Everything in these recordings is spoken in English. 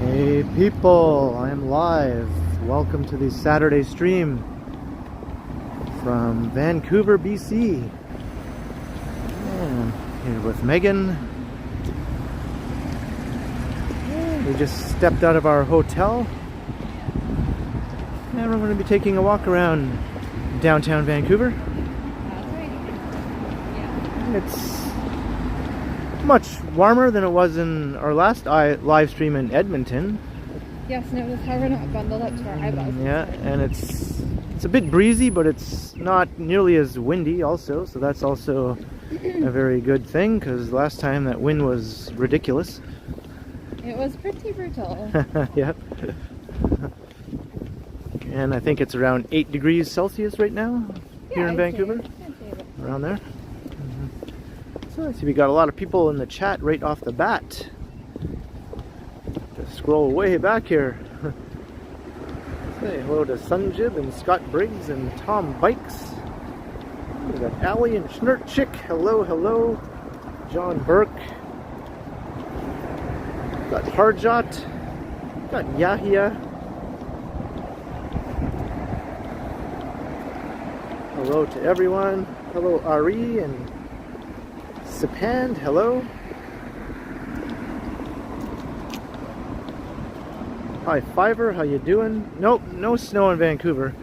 Hey people, I am live. Welcome to the Saturday stream from Vancouver, BC. Here with Megan. We just stepped out of our hotel and we're going to be taking a walk around downtown Vancouver. It's much warmer than it was in our last live stream in Edmonton. Yes, notice how we're not bundled up to our eyeballs. Yeah, and it's a bit breezy, but it's not nearly as windy also, so that's also a very good thing, because last time that wind was ridiculous. It was pretty brutal. Yep. And I think it's around 8 degrees Celsius right now here in Vancouver. Around there. So I see we got a lot of people in the chat right off the bat. Just scroll way back here. Say hello to Sunjib and Scott Briggs and Tom Bikes. We got Allie and Schnurt Chick. Hello, hello. John Burke. Got Harjot. Got Yahya. Hello to everyone. Hello Ari and Sapand. Hello. Hi Fiverr, how you doing? Nope, no snow in Vancouver.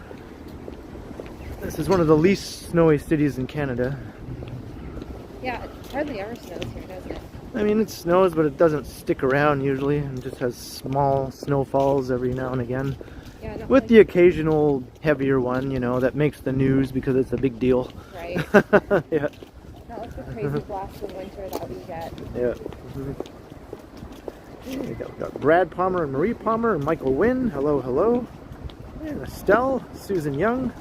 This is one of the least snowy cities in Canada. Yeah, it hardly ever snows here, doesn't it? I mean, it snows, but it doesn't stick around usually. It just has small snowfalls every now and again. Yeah, with the occasional heavier one, you know, that makes the news because it's a big deal. Right. Yeah. Not like the crazy blast of winter that we get. Yeah. We got Brad Palmer and Marie Palmer and Michael Wynn. Hello, hello. And Estelle, Susan Young.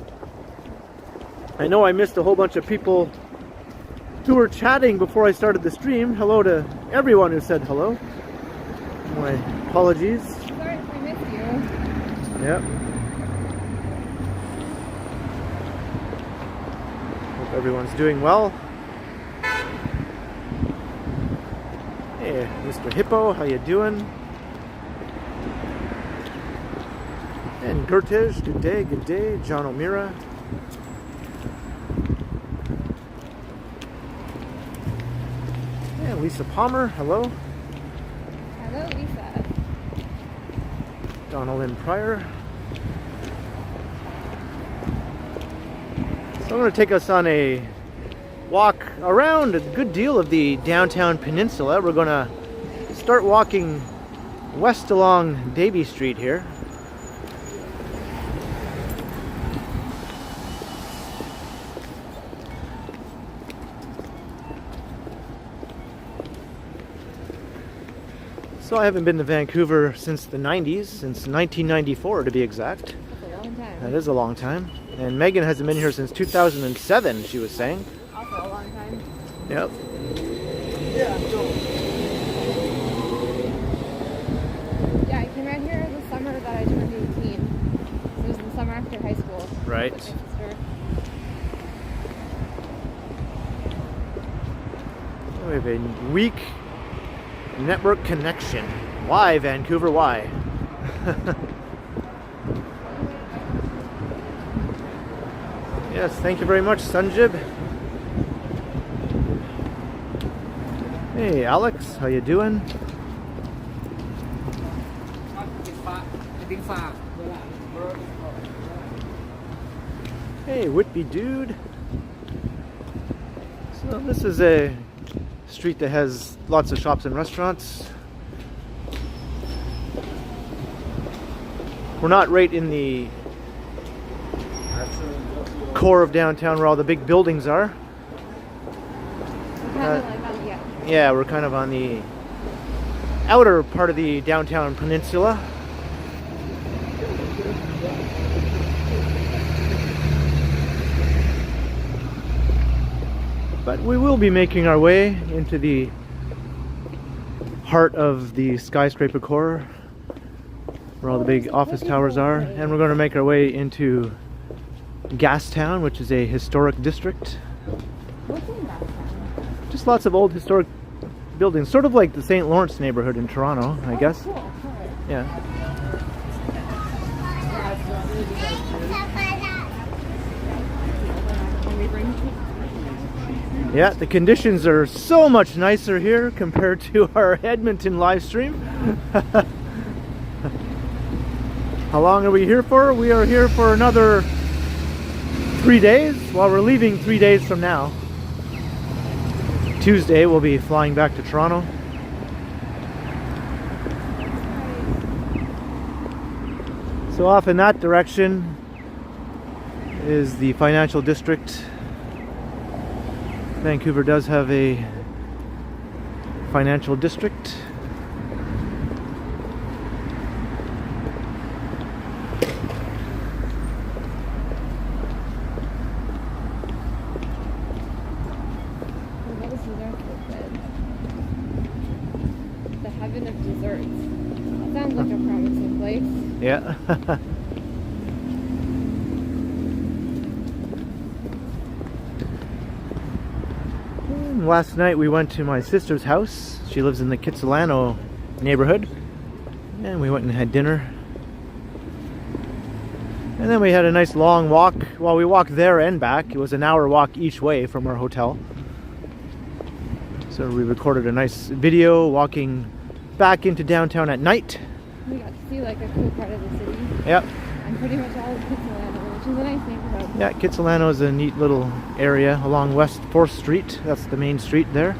I know I missed a whole bunch of people who were chatting before I started the stream. Hello to everyone who said hello. My apologies. Sorry if I missed you. Yep. Hope everyone's doing well. Hey, Mr. Hippo, how you doing? And Gertej, good day, good day. John O'Meara. And Lisa Palmer, hello. Hello, Lisa. Donalyn Pryor. So I'm going to take us on a walk around a good deal of the downtown peninsula. We're going to start walking west along Davie Street here. So I haven't been to Vancouver since the 90s, since 1994 to be exact. That's a long time. That is a long time. And Megan hasn't been here since 2007, she was saying. Also a long time. Yep. Yeah, I came out here the summer that I turned 18. It was the summer after high school. Right. With my sister. We have a weak network connection. Why, Vancouver? Why? Yes, thank you very much, Sunjib. Hey, Alex, how you doing? Hey, Whitby dude. So this is a street that has lots of shops and restaurants. We're not right in the core of downtown where all the big buildings are. Yeah, we're kind of on the outer part of the downtown peninsula. But we will be making our way into the heart of the skyscraper core, where all the big office towers are, and we're going to make our way into Gastown, which is a historic district. What's in Gastown? Just lots of old historic buildings, sort of like the St. Lawrence neighborhood in Toronto, I guess. Cool. Alright. Yeah. Yeah, the conditions are so much nicer here compared to our Edmonton live stream. How long are we here for? We are here for another 3 days. Well, we're leaving 3 days from now. Tuesday we'll be flying back to Toronto. So off in that direction is the financial district. Vancouver does have a financial district. What was dessert food? The heaven of desserts. That sounds like a promising place. Yeah. Last night we went to my sister's house. She lives in the Kitsilano neighborhood. And we went and had dinner. And then we had a nice long walk. Well, we walked there and back. It was an hour walk each way from our hotel. So we recorded a nice video walking back into downtown at night. We got to see like a cool part of the city. Yep. And pretty much all of Kitsilano, which is a nice neighborhood. Yeah, Kitsilano is a neat little area along West 4th Street. That's the main street there.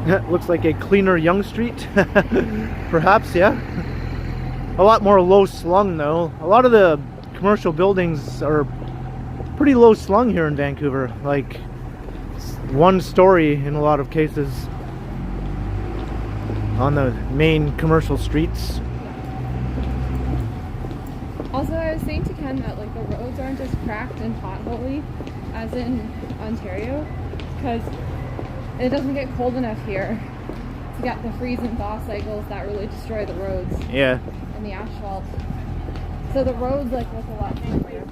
Yeah, looks like a cleaner Yonge Street. Perhaps, yeah. A lot more low slung though. A lot of the commercial buildings are pretty low slung here in Vancouver. Like one story in a lot of cases on the main commercial streets. Also, I was saying to Ken that like the roads aren't just cracked and potholy as in Ontario, because it doesn't get cold enough here to get the freeze and thaw cycles that really destroy the roads Yeah. and the asphalt. So the roads like look a lot smoother.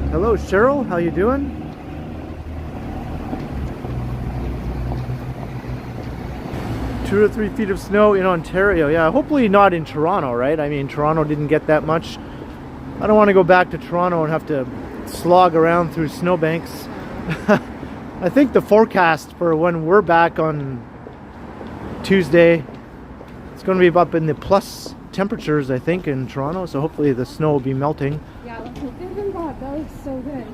Hello Cheryl, how you doing? Two to 3 feet of snow in Ontario. Yeah, hopefully not in Toronto, right? I mean, Toronto didn't get that much. I don't want to go back to Toronto and have to slog around through snowbanks. I think the forecast for when we're back on Tuesday, it's going to be up in the plus temperatures, I think, in Toronto. So hopefully the snow will be melting. Yeah, let's look at them, Bob. That looks so good.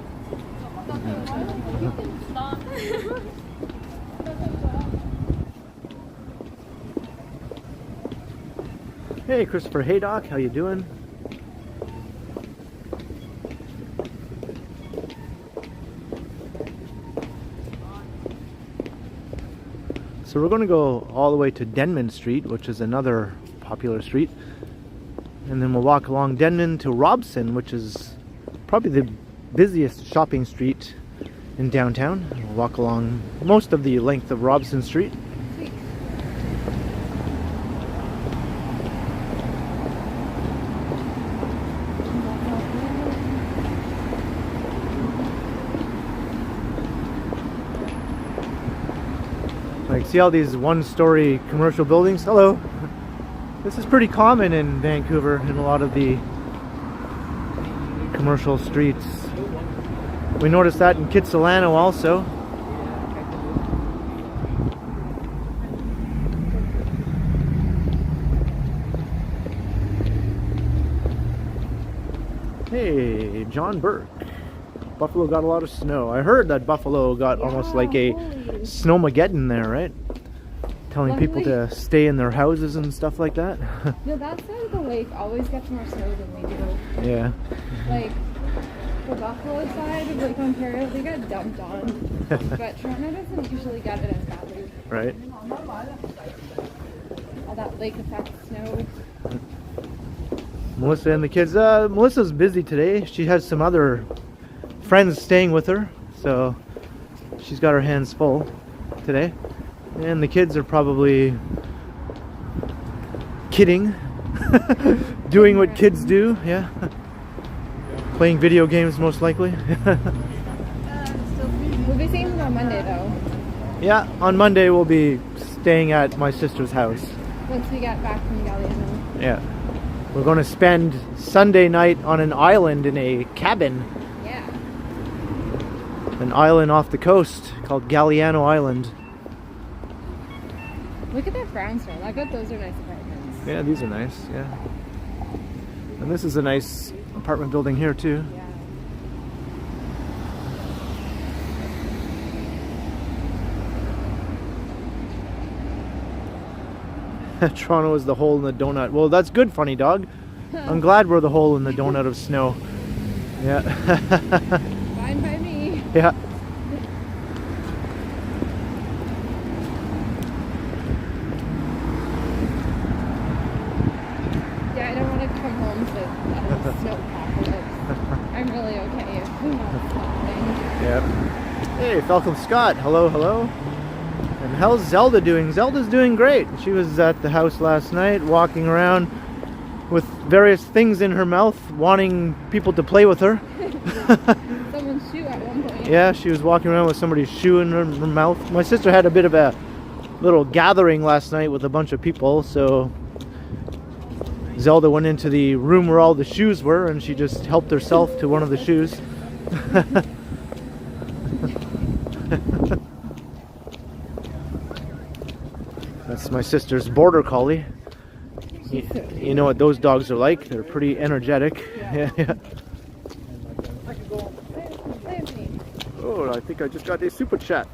Hey, Christopher Haydock, how you doing? So we're going to go all the way to Denman Street, which is another popular street. And then we'll walk along Denman to Robson, which is probably the busiest shopping street in downtown. We'll walk along most of the length of Robson Street. Like, see all these one-story commercial buildings? Hello. This is pretty common in Vancouver in a lot of the commercial streets. We noticed that in Kitsilano also. Hey, John Burke. Buffalo got a lot of snow. I heard that Buffalo got almost like a snowmageddon there, right? Telling people to stay in their houses and stuff like that. No, that side of the lake always gets more snow than we do. Yeah. Like, the Buffalo side of Lake Ontario, they get dumped on. But Toronto doesn't usually get it as badly. Right. All that lake effect snow. Melissa and the kids. Melissa's busy today. She has some other friends staying with her, so she's got her hands full today. And the kids are probably kidding. Doing what kids do, yeah. Playing video games most likely. We'll be seeing them on Monday though. Yeah, on Monday we'll be staying at my sister's house. Once we get back from Galliano. Yeah. We're going to spend Sunday night on an island in a cabin. Yeah. An island off the coast called Galliano Island. Look at that brownstone. I bet those are nice apartments. Yeah, these are nice, yeah. And this is a nice apartment building here too. Yeah. Toronto is the hole in the donut. Well, that's good, funny dog. I'm glad we're the hole in the donut of snow. Yeah. Fine by me. Yeah. Yeah, I don't want to come home to a snow apocalypse. I'm really okay if we're not stopping. Yeah. Hey, Falcon Scott. Hello, hello. And how's Zelda doing? Zelda's doing great. She was at the house last night, walking around with various things in her mouth, wanting people to play with her. Someone's shoe at one point. Yeah, she was walking around with somebody's shoe in her mouth. My sister had a bit of a little gathering last night with a bunch of people, so Zelda went into the room where all the shoes were and she just helped herself to one of the shoes. That's my sister's border collie. You know what those dogs are like. They're pretty energetic. Yeah. Yeah. Oh, I think I just got a super chat.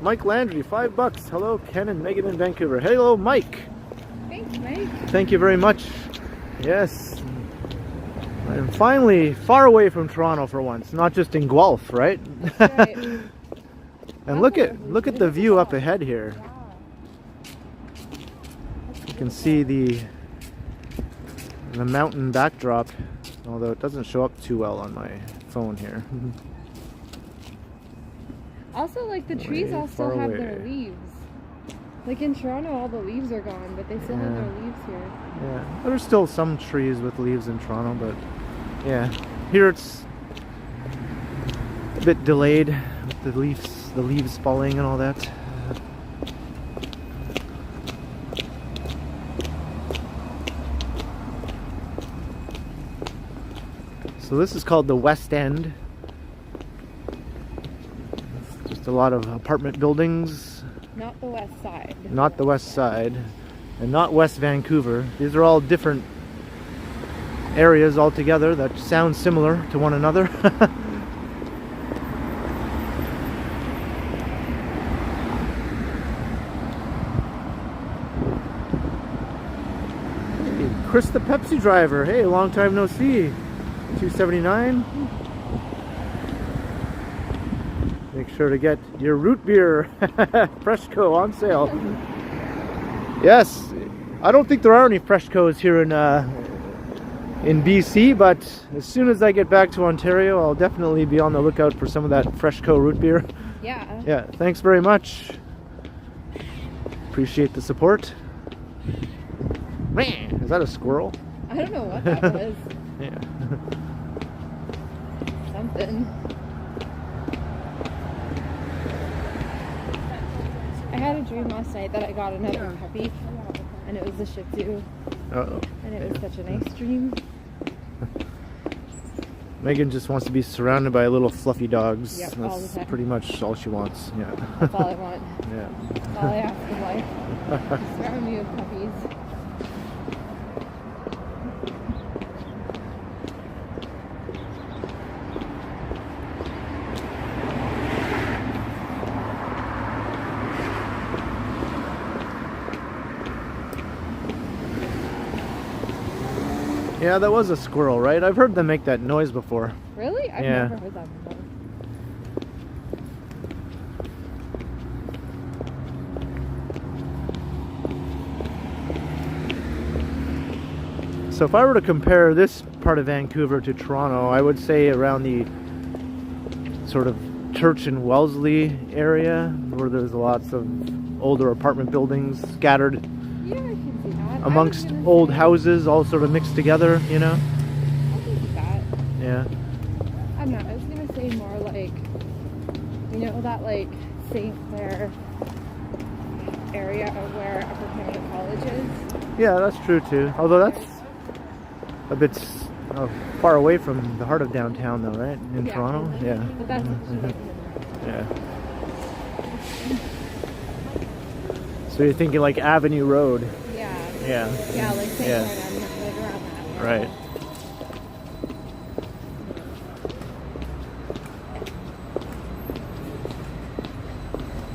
Mike Landry, $5. Hello, Ken and Megan in Vancouver. Hello, Mike. Thanks, Mike. Thank you very much. Yes. I'm finally far away from Toronto for once, not just in Guelph, right? That's right. And look at the view up ahead here. You can see the mountain backdrop, although it doesn't show up too well on my phone here. Also, like, the trees all still have their leaves. Like in Toronto, all the leaves are gone, but they still have their leaves here. Yeah, there's still some trees with leaves in Toronto, but yeah, here it's a bit delayed with the leaves falling and all that. So this is called the West End. It's just a lot of apartment buildings. Not the west side. Not the west side. And not West Vancouver. These are all different areas altogether that sound similar to one another. Hey, Chris the Pepsi driver. Hey, long time no see. $2.79. Make sure to get your root beer, Freshco, on sale. Yes, I don't think there are any Freshcos here in BC, but as soon as I get back to Ontario, I'll definitely be on the lookout for some of that Freshco root beer. Yeah. Yeah, thanks very much. Appreciate the support. Man, is that a squirrel? I don't know what that was. Yeah. Something. I had a dream last night that I got another puppy, and it was a Shih Tzu. Uh-oh. And it was such a nice dream. Megan just wants to be surrounded by little fluffy dogs. Yep, all the That's time. pretty much all she wants. Yeah. That's all I want. Yeah. That's all I ask in life. Surround me with puppies. Yeah, that was a squirrel, right? I've heard them make that noise before. Really? I've Yeah. never heard that before. So if I were to compare this part of Vancouver to Toronto, I would say around the sort of Church and Wellesley area where there's lots of older apartment buildings scattered Yeah, I can see that. amongst old houses, all sort of mixed together, you know? I can see that. Yeah. I don't know. I was gonna say more like, you know, that like St. Clair area of where Upper Canada College is. Yeah, that's true too. Although that's a bit far away from the heart of downtown though, right? In Toronto? Yeah. But that's Yeah. So you're thinking like Avenue Road? yeah. Yeah. Yeah, like St. Yeah. Clair Avenue, like around that. Right.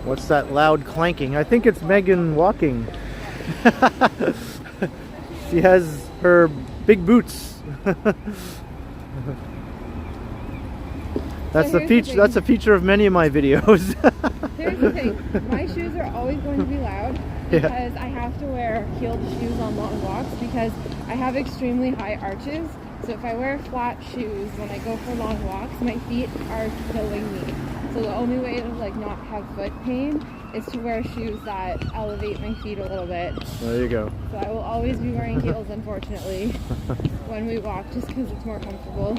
What's that loud clanking? I think it's Meghan walking. She has her big boots. That's So the feature. That's a feature of many of my videos. Here's the thing. My shoes are always going to be loud because I have to wear heeled shoes on long walks because I have extremely high arches. So if I wear flat shoes when I go for long walks, my feet are killing me. So the only way to like not have foot pain is to wear shoes that elevate my feet a little bit. There you go. So I will always be wearing heels, unfortunately, when we walk, just because it's more comfortable.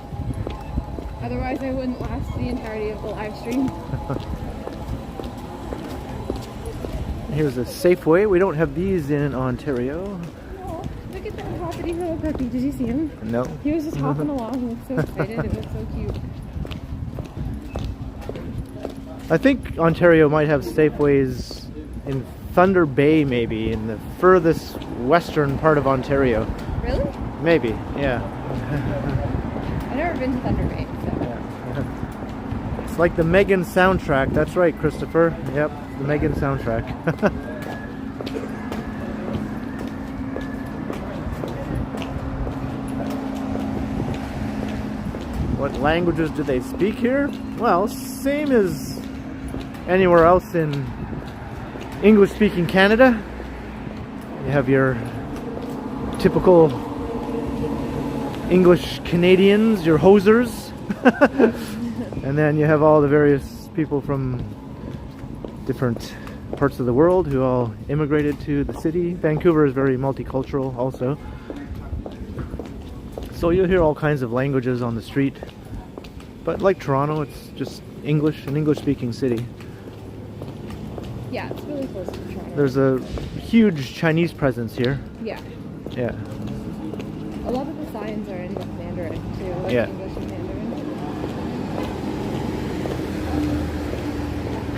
Otherwise, I wouldn't last the entirety of the live stream. Here's a Safeway. We don't have these in Ontario. Oh, look at that hoppity little puppy. Did you see him? No. He was just hopping along. He looked so excited. It was so cute. I think Ontario might have Safeways in Thunder Bay, maybe, in the furthest western part of Ontario. Really? Maybe, yeah. I've never been to Thunder Bay, so. Yeah. It's like the Meghan soundtrack. That's right, Christopher. Yep, the Meghan soundtrack. What languages do they speak here? Well, same as anywhere else in English-speaking Canada. You have your typical English Canadians, your hosers. And then you have all the various people from different parts of the world who all immigrated to the city. Vancouver is very multicultural also. So you'll hear all kinds of languages on the street. But like Toronto, it's just English, an English-speaking city. Yeah, it's really close to Toronto. There's a huge Chinese presence here. Yeah. Yeah. A lot of the signs are in Mandarin, too. Like Yeah. English and Mandarin.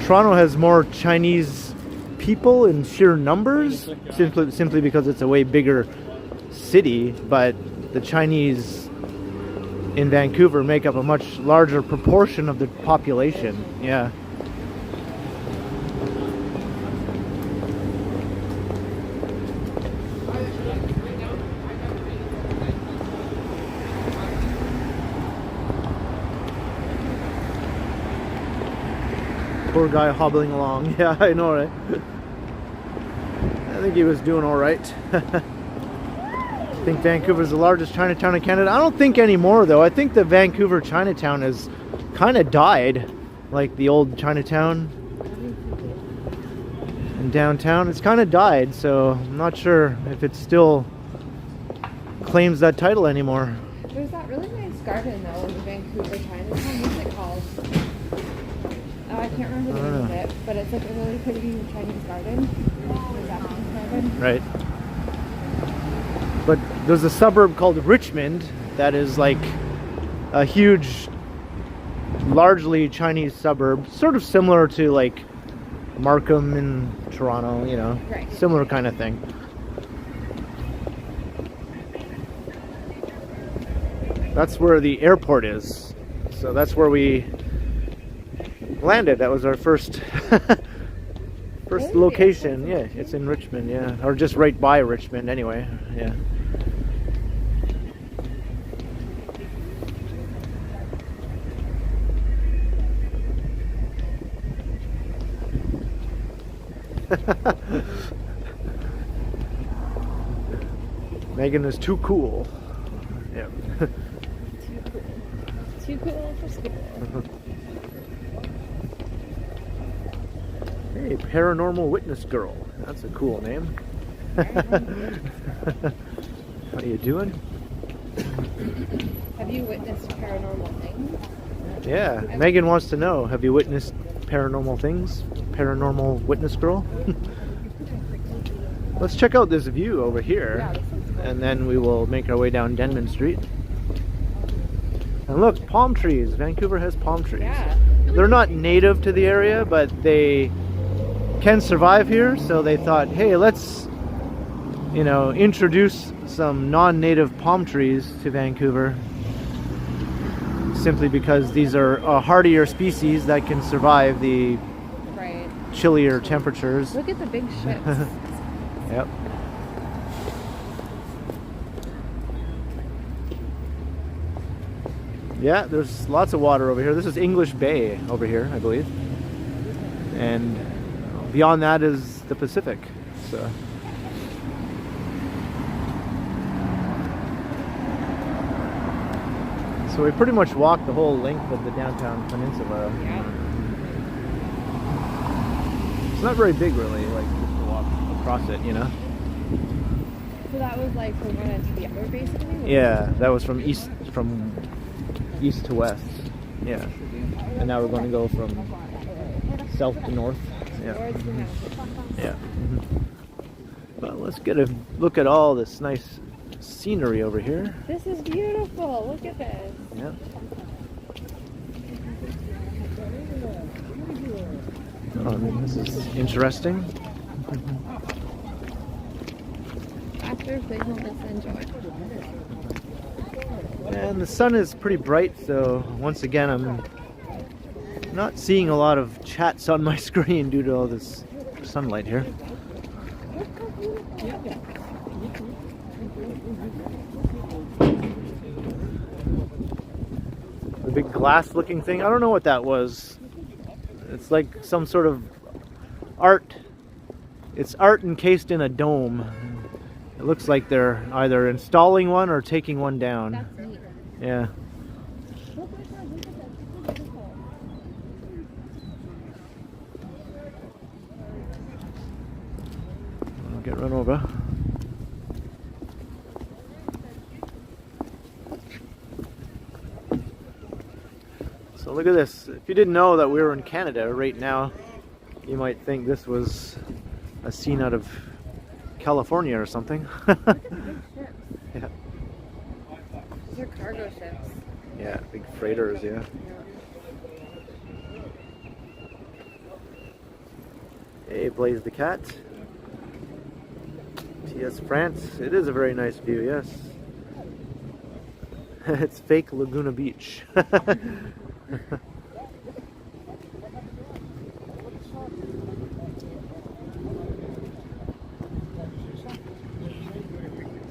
Toronto has more Chinese people in sheer numbers, simply because it's a way bigger city, but the Chinese in Vancouver make up a much larger proportion of the population. Yeah. Poor guy hobbling along. Yeah, I know, right? I think he was doing all right. I think Vancouver's the largest Chinatown in Canada. I don't think anymore, though. I think the Vancouver Chinatown has kind of died, like the old Chinatown in downtown. It's kind of died, so I'm not sure if it still claims that title anymore. There's that really nice garden, though, in Vancouver Chinatown. What's it called? I can't remember the name of it, but it's like a really pretty Chinese garden. The Japanese garden. Right. But there's a suburb called Richmond that is like a huge, largely Chinese suburb, sort of similar to like Markham in Toronto, you know, Right. similar kind of thing. That's where the airport is. So that's where we landed. That was our first location. Yeah, it's in Richmond, yeah. Or just right by Richmond anyway. Yeah. Meghan is too cool. Yeah. Too cool for school. Hey, Paranormal Witness Girl. That's a cool name. How you doing? Have you witnessed paranormal things? Yeah, Megan wants to know, have you witnessed paranormal things? Paranormal Witness Girl? Let's check out this view over here, and then we will make our way down Denman Street. And look, palm trees. Vancouver has palm trees. Yeah. They're not native to the area, but they can survive here, so they thought, hey, let's, you know, introduce some non-native palm trees to Vancouver, simply because these are a hardier species that can survive the chillier temperatures. Look at the big ships. Yep. Yeah, there's lots of water over here. This is English Bay over here, I believe. And beyond that is the Pacific. So we pretty much walked the whole length of the downtown peninsula. Yeah. It's not very big, really, like just to walk across it, you know. So that was like from one end to the other, basically? Yeah, that was from east to west. Yeah. And now we're going to go from south to north. Yeah. Yeah. Well, let's get a look at all this nice scenery over here. This is beautiful. Look at this. Yeah. This is interesting. After please just enjoy. And the sun is pretty bright, so once again I'm not seeing a lot of chats on my screen due to all this sunlight here. The big glass looking thing, I don't know what that was. It's like some sort of art. It's art encased in a dome. It looks like they're either installing one or taking one down. That's neat. Yeah. I'll get run over. So look at this. If you didn't know that we were in Canada right now, you might think this was a scene out of California or something. Look at the big ships. Yeah. These are cargo ships. Yeah, big freighters, yeah. Hey, Blaze the Cat. TS France. It is a very nice view, yes. It's fake Laguna Beach.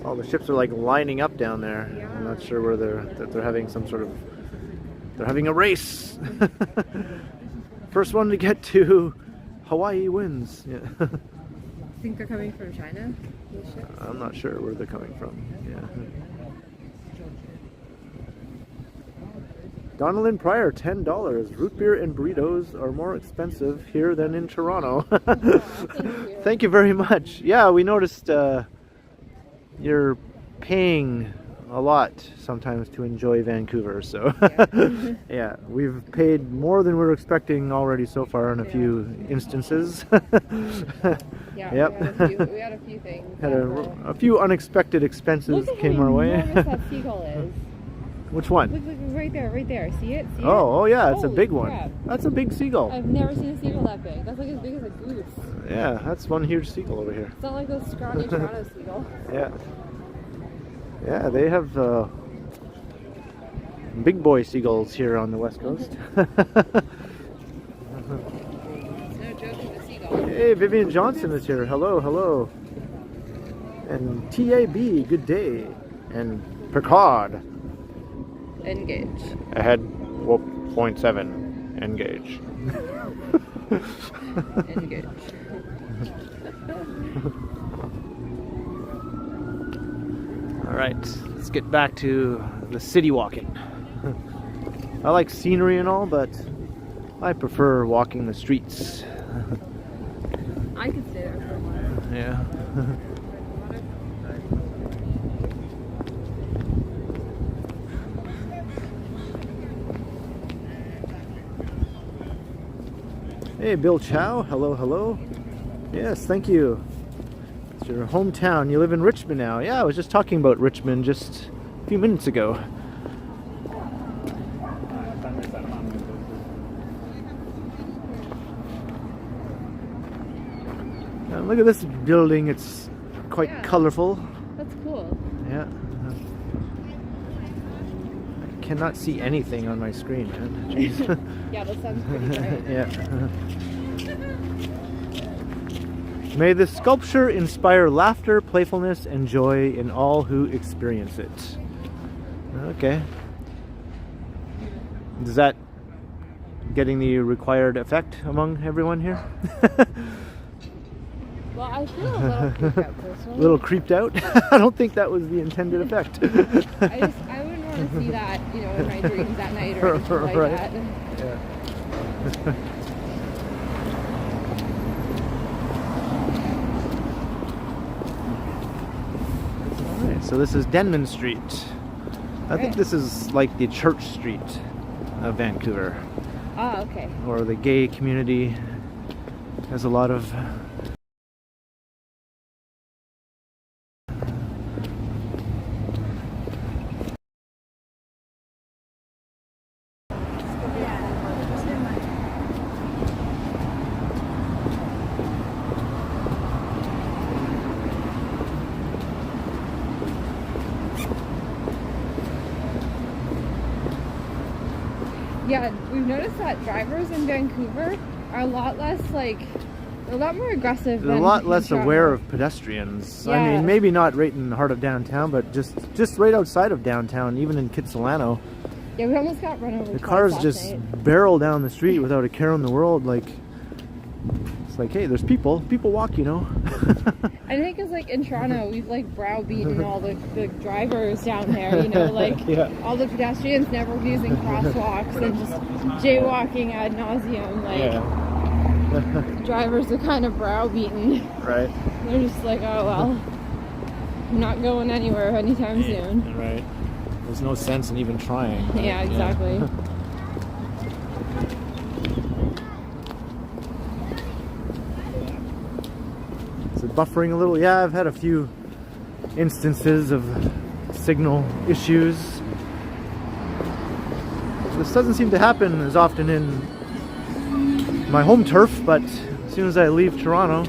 All the ships are like lining up down there. Yeah. I'm not sure where they're having some sort of, they're having a race. First one to get to Hawaii wins. Yeah. I think they're coming from China, these ships? I'm not sure where they're coming from. Yeah. Donalyn Pryor, $10. Root beer and burritos are more expensive here than in Toronto. Thank you very much. Yeah, we noticed you're paying a lot sometimes to enjoy Vancouver, so yeah, we've paid more than we were expecting already so far in a few instances. Yeah, yep. we had a few things. Had a few unexpected expenses came our way. Look at how enormous that seagull is. Which one? Look, right there. See it? See Oh yeah, it's a Holy big one. crap. That's a big seagull. I've never seen a seagull that big. That's like as big as a goose. Yeah, that's one huge seagull over here. It's not like those scrawny Toronto seagulls. Yeah. Yeah, they have big boy seagulls here on the west coast. It's no joke with a seagull. Hey, Vivian Johnson is here. Hello, hello. And TAB, good day. And Picard. Engage. Ahead, 0.7. Engage. Engage. All right, let's get back to the city walking. I like scenery and all, but I prefer walking the streets. I could stay there for a while. Yeah. Hey, Bill Chow. Hello, hello. Yes, thank you. It's your hometown. You live in Richmond now. Yeah, I was just talking about Richmond just a few minutes ago. Look at this building. It's quite colorful. That's cool. Yeah. I cannot see anything on my screen, man. Jeez. Yeah, that sounds pretty great. Yeah. May the sculpture inspire laughter, playfulness, and joy in all who experience it. Okay. Is that getting the required effect among everyone here? Well, I feel a little creeped out personally. A little creeped out? I don't think that was the intended effect. I wouldn't want to see that, you know, in my dreams at night or anything like that. Yeah. Alright, so this is Denman Street. I think this is like the Church Street of Vancouver. Ah, okay. Or the gay community has a lot of Yeah, we've noticed that drivers in Vancouver are a lot less, like, a lot more aggressive. They're a lot less aware of pedestrians. Yeah. I mean, maybe not right in the heart of downtown, but just right outside of downtown, even in Kitsilano. Yeah, we almost got run over. The cars just barrel down the street without a care in the world. Like, it's like, hey, there's people walk, you know. I think it's like in Toronto, we've like browbeaten all the drivers down there, you know, like all the pedestrians never using crosswalks and just jaywalking ad nauseum. Like, drivers are kind of browbeaten. Right. They're just like, oh well, I'm not going anywhere anytime soon. Right. There's no sense in even trying. Right? Yeah, exactly. Is it buffering a little? Yeah, I've had a few instances of signal issues. This doesn't seem to happen as often in my home turf, but as soon as I leave Toronto,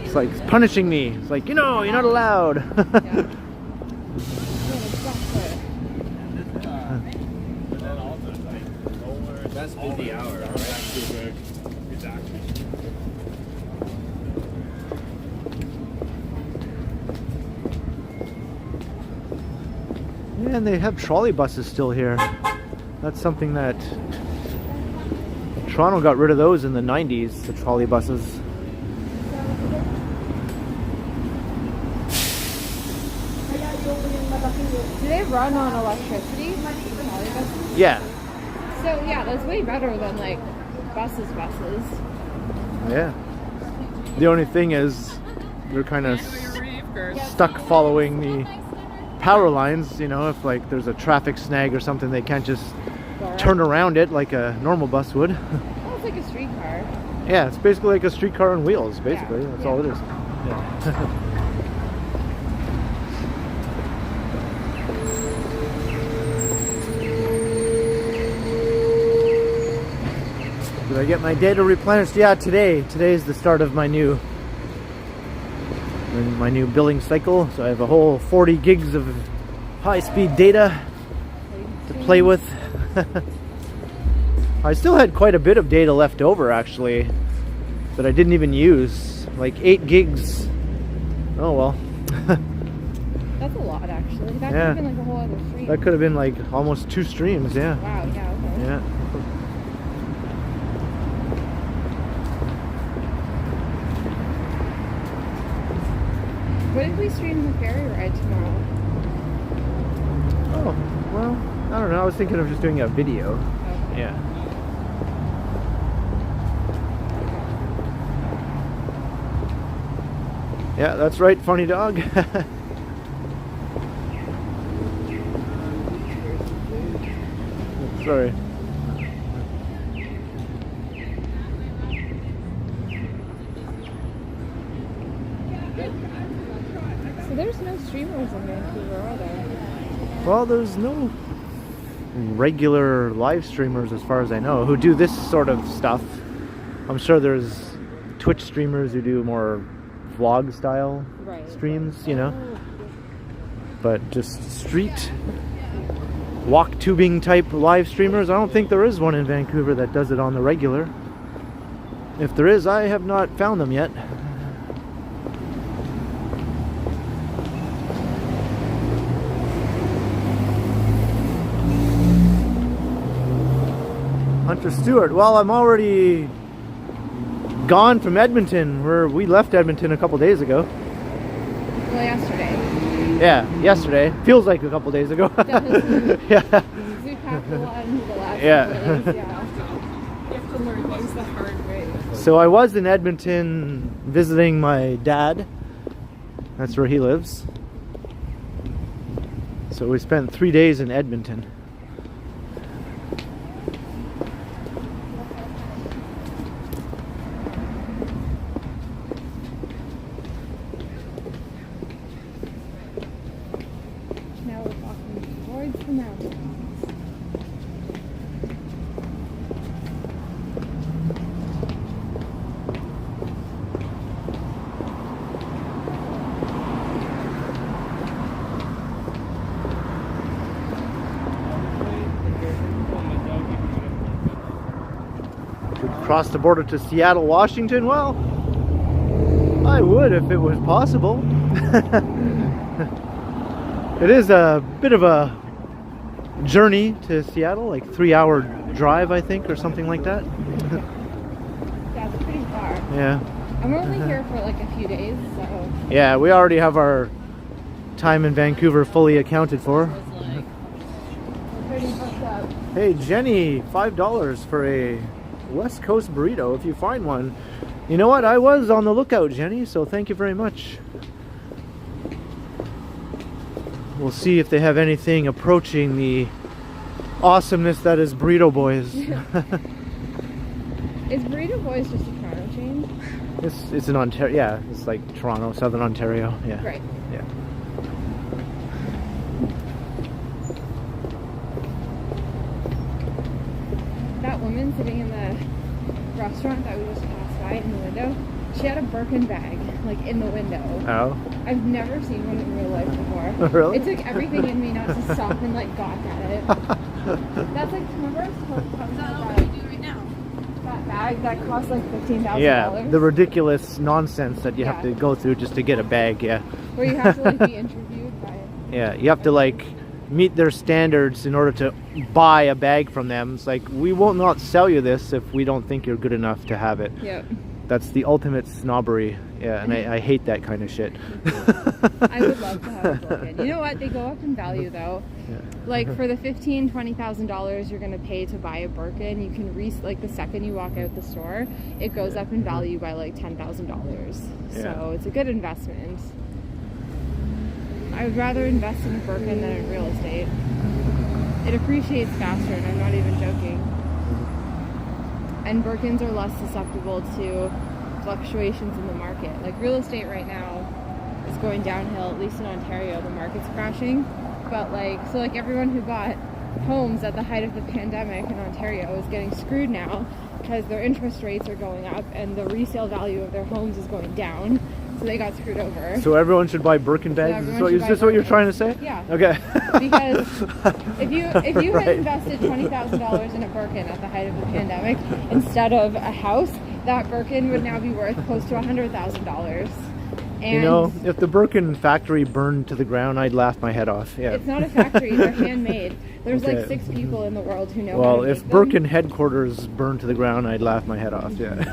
it's like it's punishing me. It's like, you know, you're not allowed. Yeah. That's busy hour, right? Exactly. Yeah, and they have trolley buses still here. That's something that Toronto got rid of those in the 90s, the trolley buses. Do they run on electricity? Yeah. So yeah, that's way better than like buses. Yeah. The only thing is they're kind of stuck following the power lines, you know, if like there's a traffic snag or something, they can't just turn around it like a normal bus would. Oh, it's like a streetcar. Yeah, it's basically like a streetcar on wheels, basically. Yeah. That's all it is. Yeah. Did I get my data replenished? Yeah, today. Today is the start of my new billing cycle. So I have a whole 40 gigs of high-speed data to play with. I still had quite a bit of data left over, actually, that I didn't even use. Like 8 gigs. Oh well. That's a lot, actually. That could have been like a whole other stream. That could have been like almost 2 streams, yeah. Wow, yeah, okay. Yeah. What if we stream the ferry ride tomorrow? Oh, well, I don't know. I was thinking of just doing a video. Okay. Yeah. Yeah, that's right, funny dog. Sorry. So there's no streamers in Vancouver, are there? Well, there's no regular live streamers as far as I know who do this sort of stuff. I'm sure there's Twitch streamers who do more vlog style streams, you know. But just street walk tubing type live streamers, I don't think there is one in Vancouver that does it on the regular. If there is, I have not found them yet. Hunter Stewart. Well, I'm already gone from Edmonton. We left Edmonton a couple days ago. Well, yesterday. Yeah, yesterday. Feels like a couple days ago. Yeah. We packed a lot into the last Yeah. couple days, yeah. You have to learn things the hard way. So I was in Edmonton visiting my dad. That's where he lives. So we spent 3 days in Edmonton. Now we're walking towards the mountains. Cross the border to Seattle, Washington? Well, I would if it was possible. It is a bit of a journey to Seattle, like 3-hour drive, I think, or something like that. Yeah, it's pretty far. Yeah. I'm only here for like a few days, so. Yeah, we already have our time in Vancouver fully accounted for. We're pretty hooked up. Hey, Jenny, $5 for a West Coast burrito if you find one. You know what? I was on the lookout, Jenny, so thank you very much. We'll see if they have anything approaching the awesomeness that is Burrito Boys. Is Burrito Boys just a Toronto chain? It's in Ontario. Yeah, it's like Toronto, Southern Ontario. Yeah. Right. Yeah. That woman sitting in the restaurant that we just passed by in the window, she had a Birkin bag, like in the window. Oh. I've never seen one in real life before. Really? It took everything in me not to stop and like gawk at it. That's like, remember I was talking about what you do right now? That bag that cost like $15,000. Yeah, the ridiculous nonsense that you have Yeah. to go through just to get a bag. Yeah. Where you have to like be interviewed by. Yeah, you have to like meet their standards in order to buy a bag from them. It's like, we will not sell you this if we don't think you're good enough to have it. Yep. That's the ultimate snobbery. Yeah, and I hate that kind of shit. I would love to have a Birkin. You know what? They go up in value though. Yeah. Like for the $15,000-$20,000 you're gonna pay to buy a Birkin, you can like the second you walk out the store, it goes up in value by like $10,000. So it's a good investment. I would rather invest in a Birkin than in real estate. It appreciates faster, and I'm not even joking. And Birkins are less susceptible to fluctuations in the market. Like real estate right now is going downhill, at least in Ontario, the market's crashing. But so everyone who bought homes at the height of the pandemic in Ontario is getting screwed now because their interest rates are going up and the resale value of their homes is going down. So they got screwed over. So everyone should buy Birkin bags? Is this what you're trying to say? Yeah. Okay. Because if you Right. had invested $20,000 in a Birkin at the height of the pandemic instead of a house, that Birkin would now be worth close to $100,000. And You know, if the Birkin factory burned to the ground, I'd laugh my head off. Yeah. it's not a factory; they're handmade. There's Okay. like 6 people in the world who know. how Well, to if make them. Birkin headquarters burned to the ground, I'd laugh my head off. Yeah.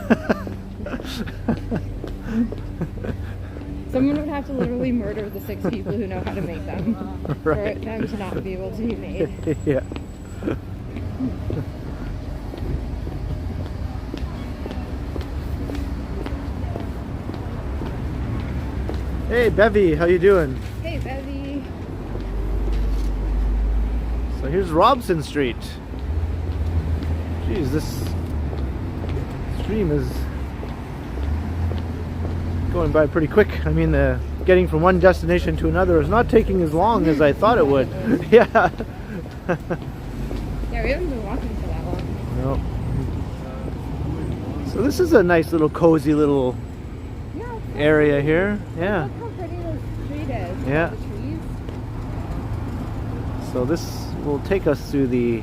Someone would have to literally murder the 6 people who know how to make them Right. for them to not be able to be made. Yeah. Hey, Bevy, how you doing? Hey, Bevy. So here's Robson Street. Jeez, this stream is going by pretty quick. I mean, getting from one destination to another is not taking as long as I thought it would. Yeah. Yeah, we haven't been walking for that long. No. So this is a nice little cozy little Yeah. area here. Yeah. Look how pretty this street is. Yeah. The trees. So this will take us through the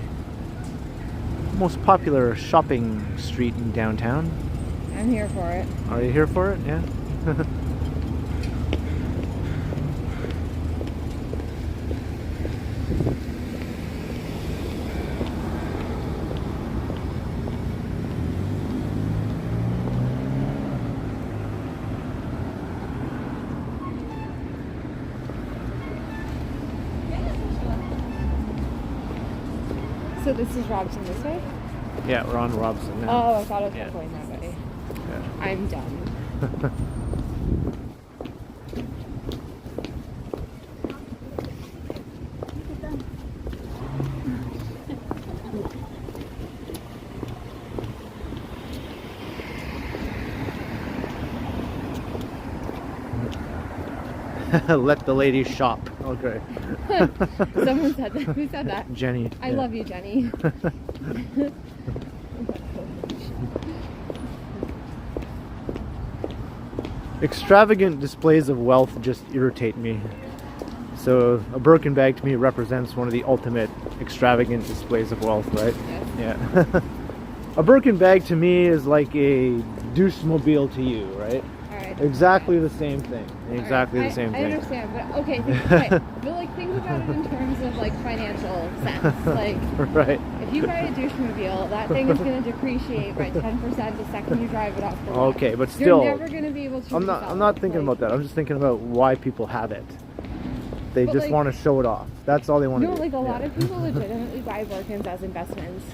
most popular shopping street in downtown. I'm here for it. Are you here for it? Yeah. So this is Robson this way? Yeah, we're on Robson now. Oh, I thought it was Yeah. going that way. Yeah. I'm done. Let the ladies shop. Okay. Someone said that. Who said that? Jenny. I yeah. love you, Jenny. Extravagant displays of wealth just irritate me. So a Birkin bag to me represents one of the ultimate extravagant displays of wealth, right? Yes. Yeah. A Birkin bag to me is like a douche-mobile to you, right? Alright. Exactly the same thing. Exactly the same I thing. understand, but okay, but like think about it in terms of like financial sense. Like Right. if you buy a douche-mobile, that thing is going to depreciate by 10% the second you drive it off the lot. Okay, but still, You're never going to be able to. I'm not thinking about that. I'm just thinking about why people have it. They But, just like, want to show it off. That's all they want to No, do. like a lot of people legitimately buy Birkins as investments,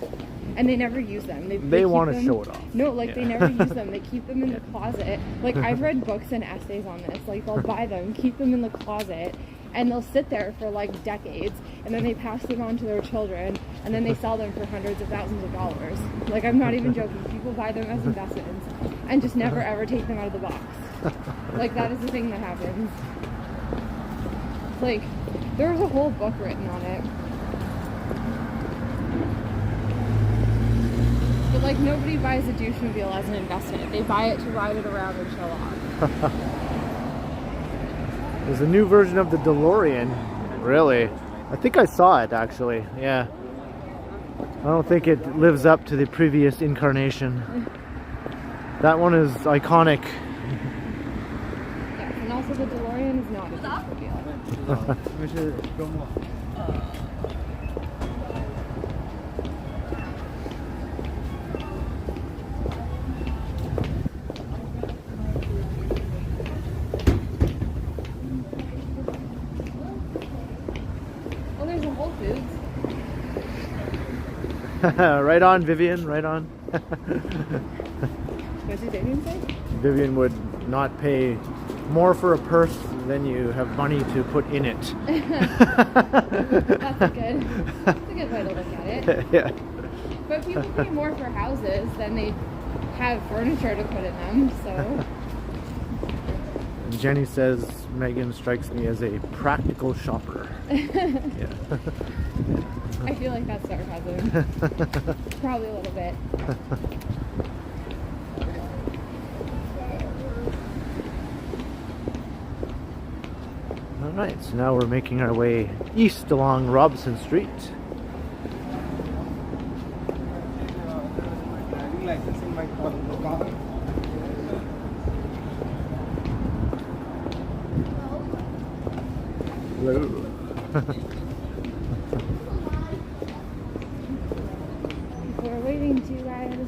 and they never use them. They They keep want to them- show it off. No, like they Yeah. never use them. They keep them in the closet. Like I've read books and essays on this. Like they'll buy them, keep them in the closet, and they'll sit there for like decades, and then they pass them on to their children, and then they sell them for hundreds of thousands of dollars. Like I'm not even joking. People buy them as investments and just never ever take them out of the box. Like that is the thing that happens. Like there was a whole book written on it. But like nobody buys a douche-mobile as an investment. They buy it to ride it around and show off. There's a new version of the DeLorean. Really? I think I saw it actually. Yeah. I don't think it lives up to the previous incarnation. That one is iconic. Yes, and also the DeLorean is not a douche-mobile. Oh, there's a Whole Foods. Right on, Vivian. Right on. What did Vivian say? Vivian would not pay more for a purse than you have money to put in it. That's a good way to look at it. Yeah. But people pay more for houses than they have furniture to put in them, so. Jenny says Megan strikes me as a practical shopper. Yeah. I feel like that's sarcasm. Probably a little bit. Alright, so now we're making our way east along Robson Street. Hello. We're waiting to guys.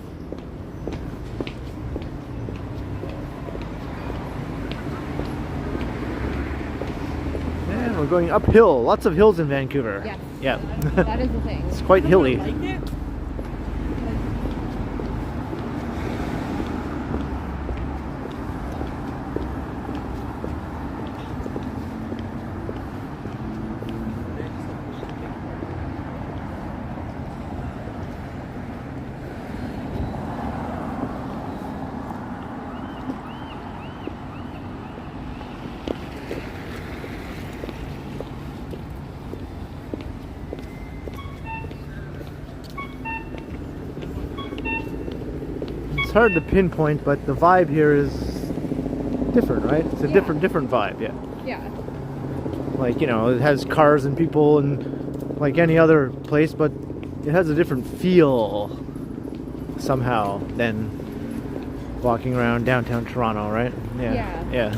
And we're going uphill. Lots of hills in Vancouver. Yes. Yeah. That is the thing. It's quite hilly. hard to pinpoint, but the vibe here is different, right? It's a different vibe, yeah. Yeah. Like, you know, it has cars and people and like any other place, but it has a different feel somehow than walking around downtown Toronto, right? Yeah.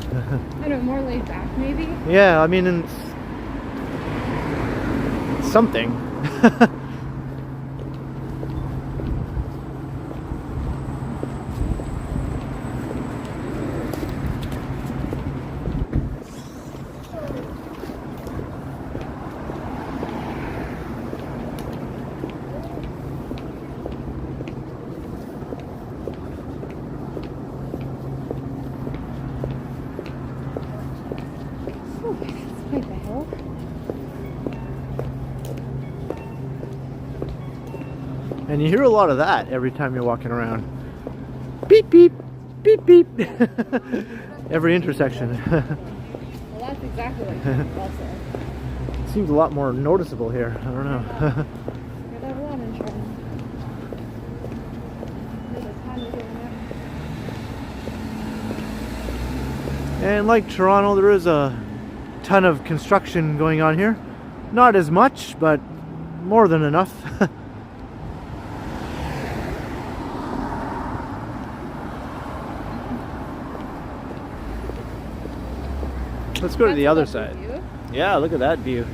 I don't know, more laid back maybe? Yeah, I mean, it's something. And you hear a lot of that every time you're walking around. Beep, beep, beep, beep. Every intersection. Well, that's exactly like also. Seems a lot more noticeable here. I don't know. Get that one insurance. There's a ton of doing that. And like Toronto, there is a ton of construction going on here. Not as much, but more than enough. Let's go to the other side. View. Yeah, look at that view.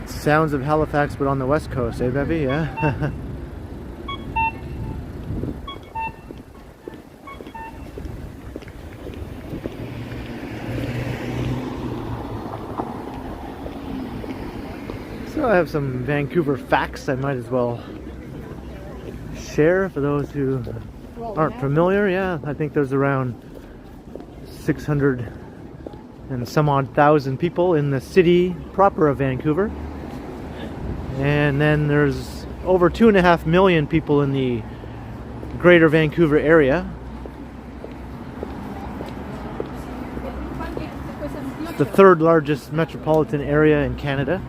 Sounds of Halifax, but on the west coast, eh, Bevy? Yeah. So I have some Vancouver facts I might as well share for those who aren't familiar. Yeah, I think there's around 600 and some odd thousand people in the city proper of Vancouver. And then there's over 2.5 million people in the greater Vancouver area. It's the third largest metropolitan area in Canada.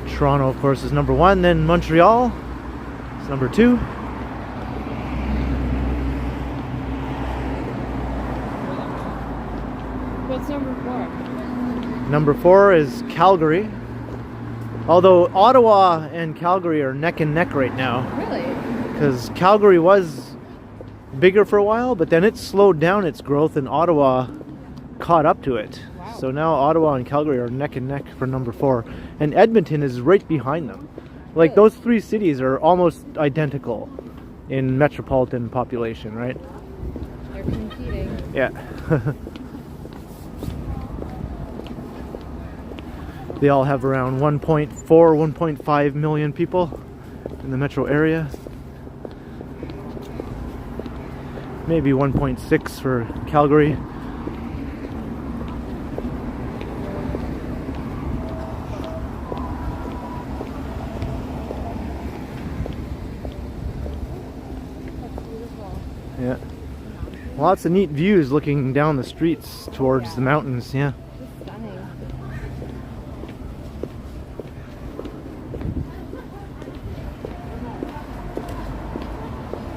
Toronto, of course, is number 1. Then Montreal is number 2. What's number 4? Number 4 is Calgary. Although Ottawa and Calgary are neck and neck right now. Really? Because Calgary was bigger for a while, but then it slowed down its growth and Ottawa caught up to it. Wow. So now Ottawa and Calgary are neck and neck for number 4. And Edmonton is right behind them. Like, Really? those 3 cities are almost identical in metropolitan population, right? They're competing. Yeah. They all have around 1.4, 1.5 million people in the metro area. Maybe 1.6 for Calgary. That's beautiful. Yeah. Lots of neat views looking down the streets towards the mountains, yeah. It's stunning.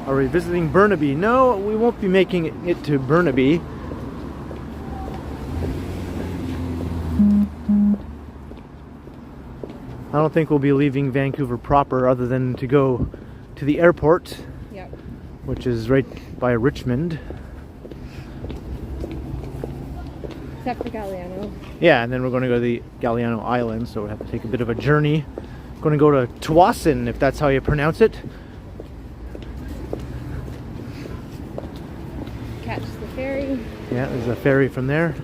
Are we visiting Burnaby? No, we won't be making it to Burnaby. I don't think we'll be leaving Vancouver proper other than to go to the airport, Yep. which is right by Richmond. Except for Galliano. Yeah, and then we're going to go to the Galliano Island, so we have to take a bit of a journey. Going to go to Tsawwassen, if that's how you pronounce it. Catch the ferry. Yeah, there's a ferry from there.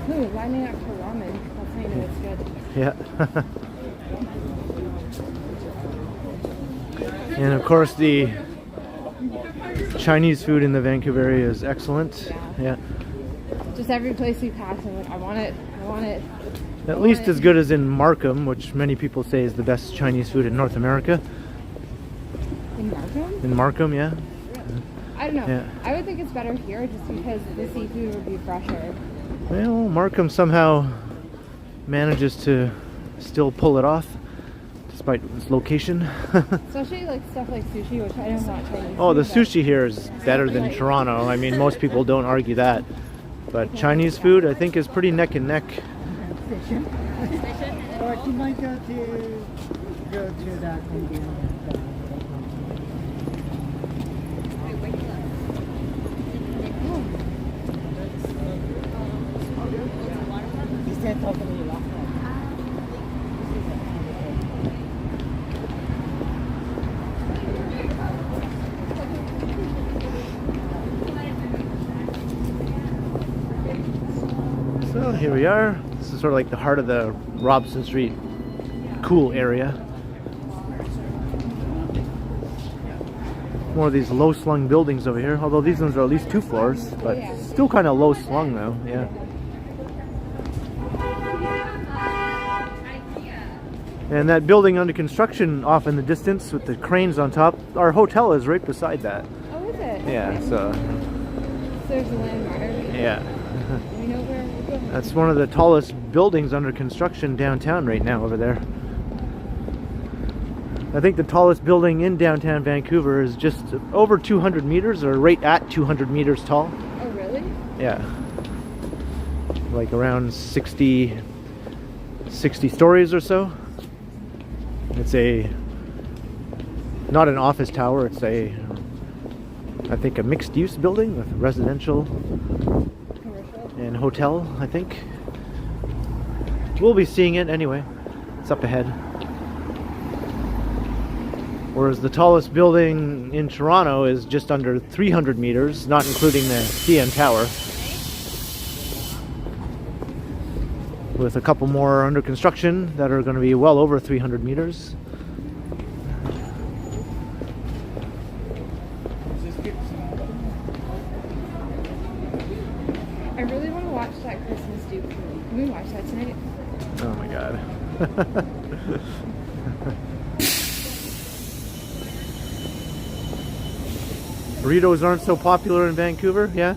Ooh, lining up for ramen. That's how you know it's good. Yeah. And of course the Chinese food in the Vancouver area is excellent. Yeah. Just every place we pass, I'm like, I want it. I want it. At least as good as in Markham, which many people say is the best Chinese food in North America. In Markham? In Markham, yeah. I don't know. Yeah. I would think it's better here just because the seafood would be fresher. Well, Markham somehow manages to still pull it off, despite its location. Especially like stuff like sushi, which I don't want Chinese. Oh, the food, sushi here is better than Toronto. I mean, most people don't argue that. But Chinese food, I think, is pretty neck and neck. Or you might go to that maybe. So here we are. This is sort of like the heart of the Robson Street cool area. More of these low-slung buildings over here, although these ones are at least 2 floors, but still kind of low-slung though, yeah. And that building under construction off in the distance with the cranes on top, our hotel is right beside that. Oh, is it? Yeah, Okay. so There's a landmark. yeah. We know where we're going. That's one of the tallest buildings under construction downtown right now over there. I think the tallest building in downtown Vancouver is just over 200 meters or right at 200 meters tall. Oh, really? Yeah. Like around 60 stories or so. It's not an office tower, it's I think a mixed use building with residential and hotel, I think. We'll be seeing it anyway. It's up ahead. Whereas the tallest building in Toronto is just under 300 meters, not including the CN Tower. With a couple more under construction that are going to be well over 300 meters. I really want to watch that Christmas Duke movie. Can we watch that tonight? Oh my god. Burritos aren't so popular in Vancouver, yeah?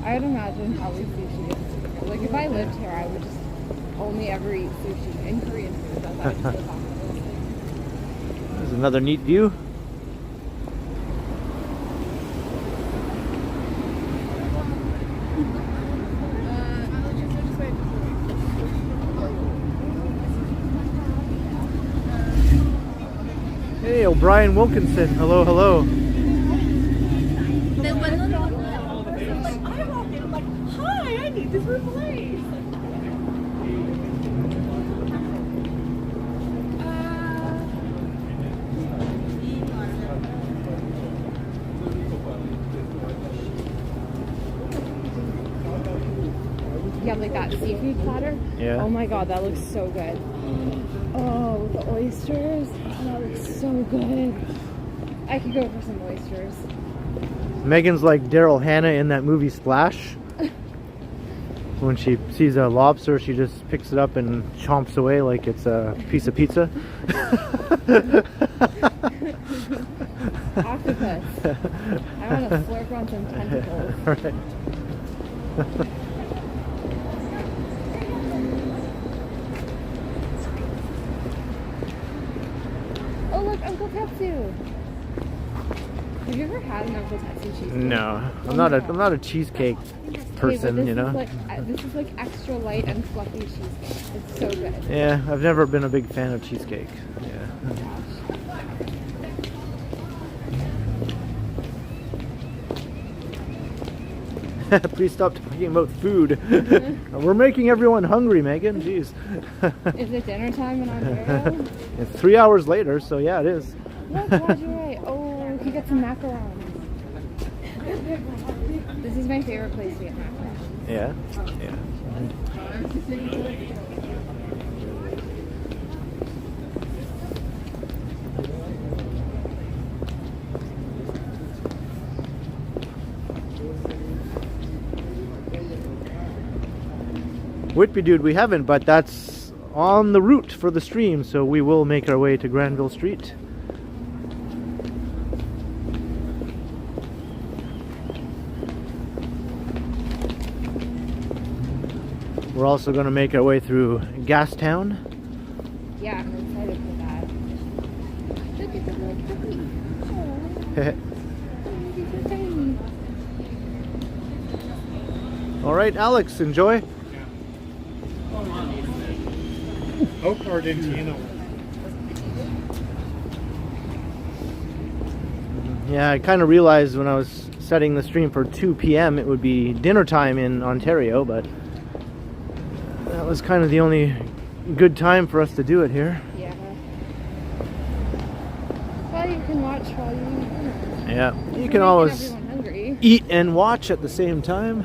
I'd imagine probably sushi is here. Like if I lived here, I would just only ever eat sushi and Korean food. That's what I just feel There's another neat view. Hey, O'Brien Wilkinson. Hello, hello. I walked in like, hi, I need this replaced. Yeah, like that seafood platter. Yeah. Oh my god, that looks so good. Oh, the oysters. Oh, that looks so good. I could go for some oysters. Megan's like Daryl Hannah in that movie Splash. When she sees a lobster, she just picks it up and chomps away like it's a piece of pizza. Octopus. I want to slurp on some tentacles. Right. Oh look, Uncle Tetsu. Have you ever had an Uncle Tetsu cheesecake? No, Oh I'm my not a God. cheesecake Okay, but person, this you know. This is like extra light and fluffy cheesecake. It's so good. Yeah, I've never been a big fan of cheesecake. Yeah. Please stop talking about food. We're making everyone hungry, Megan. Jeez. Is it dinner time in Ontario? It's 3 hours later, so yeah, it is. No, God, you're right. Oh, we could get some macarons. This is my favorite place to get macarons. Yeah. Yeah. Whitby Dude we haven't, but that's on the route for the stream, so we will make our way to Granville Street. We're also going to make our way through Gastown. Yeah, I'm excited for that. Look at the little puppy. Oh, he's so tiny. All right, Alex, enjoy. Oh, Argentina. Yeah, I kind of realized when I was setting the stream for 2 p.m. it would be dinner time in Ontario, but that was kind of the only good time for us to do it here. Yeah. Well, you can watch while you eat dinner. Yeah, you We're can always making everyone hungry. eat and watch at the same time.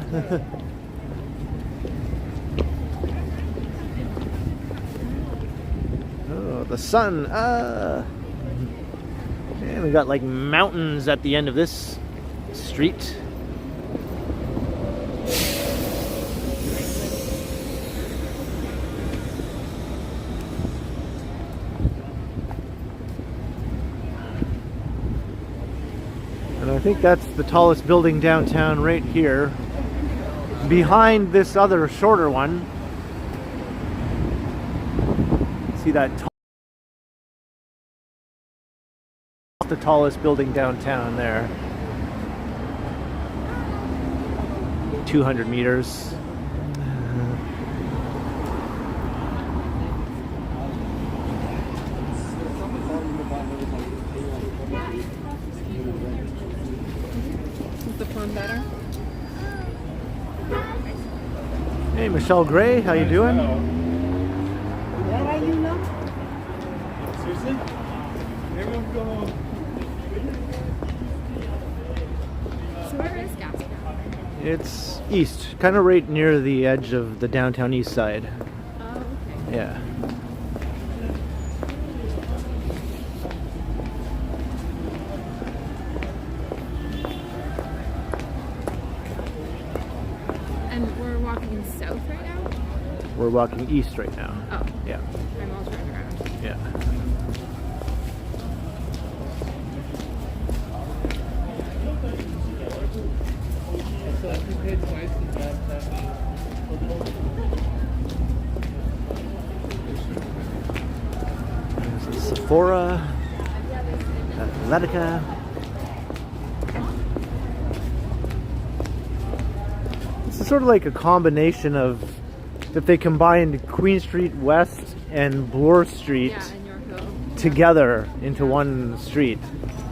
Oh, the sun. And we got like mountains at the end of this street. And I think that's the tallest building downtown right here. Behind this other shorter one. See that the tallest building downtown there. 200 meters. Is the phone better? Hey, Michelle Gray, how you doing? Where are you now? Seriously? Everyone go. So where is Gastown? It's east, kind of right near the edge of the downtown east side. Oh, okay. Yeah. And we're walking south right now? We're walking east right now. Oh, Yeah. I'm all turned around. Yeah. There's a Sephora, Atletica. This is sort of like a combination of that they combined Queen Street West and Bloor Street Yeah, and Yorkville. together into one street.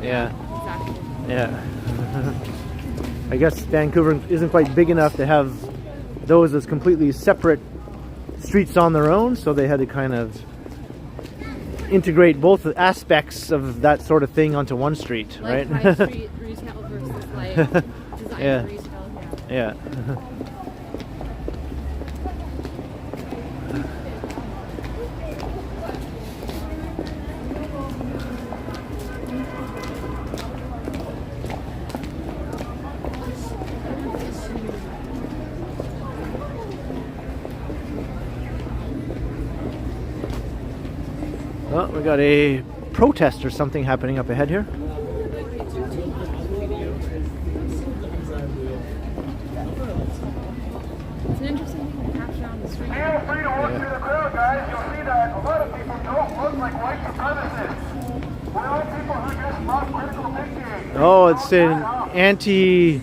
Yeah, Exactly. yeah. I guess Vancouver isn't quite big enough to have those as completely separate streets on their own, so they had to kind of integrate both aspects of that sort of thing onto one street, Like right? high street retail versus like designer Yeah. retail. Yeah. Yeah. Well, we got a protest or something happening up ahead here. It's an interesting thing to capture on the street. Feel free to walk through the crowd, guys. You'll see that a lot of people don't look like white supremacists. We're all people who just love critical thinking. Oh, it's an anti-mandate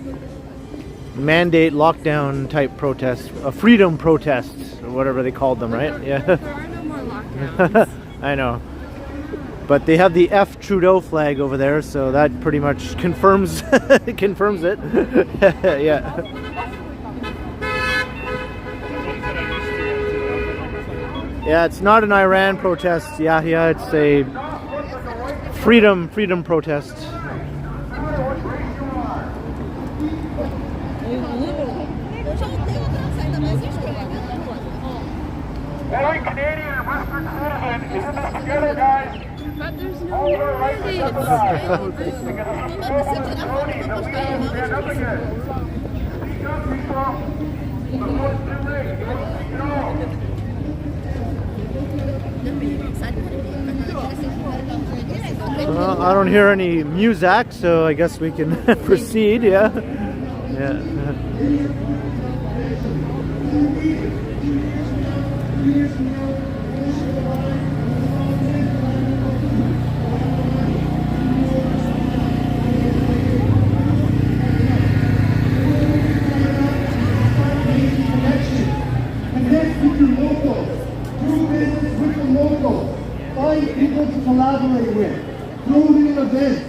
lockdown type protest, a freedom protest, or whatever they called them, right? Yeah. There are no more lockdowns. I know. But they have the F Trudeau flag over there, so that pretty much confirms confirms it. Yeah. Yeah, it's not an Iran protest. Yeah, it's a freedom protest. Every Canadian and Western citizen is in this together, guys. But there's no All our rights are mandates. subsidized. Because it's so phony that we need to stand up again. Speak up, people. The vote's too late. Speak it all. I don't hear any music, so I guess we can proceed. Yeah. Yeah. Find people to collaborate with. Clothing events.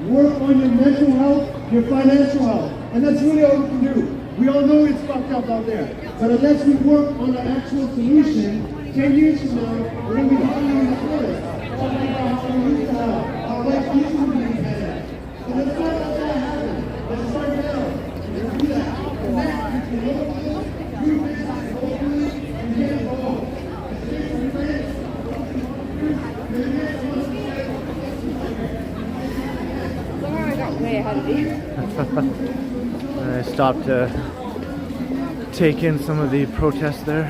Work on your mental health, your financial health. And that's really all we can do. We all know it's fucked up out there. But unless we work on the actual solution, 10 years from now, we're going to be talking in the forest. Talking about how we used to have, how life used to be better. So let's not let that happen. Let's start now. Let's do that. Connect with your local, do business locally, and get involved. Somehow I got way ahead of you. And I stopped to take in some of the protests there.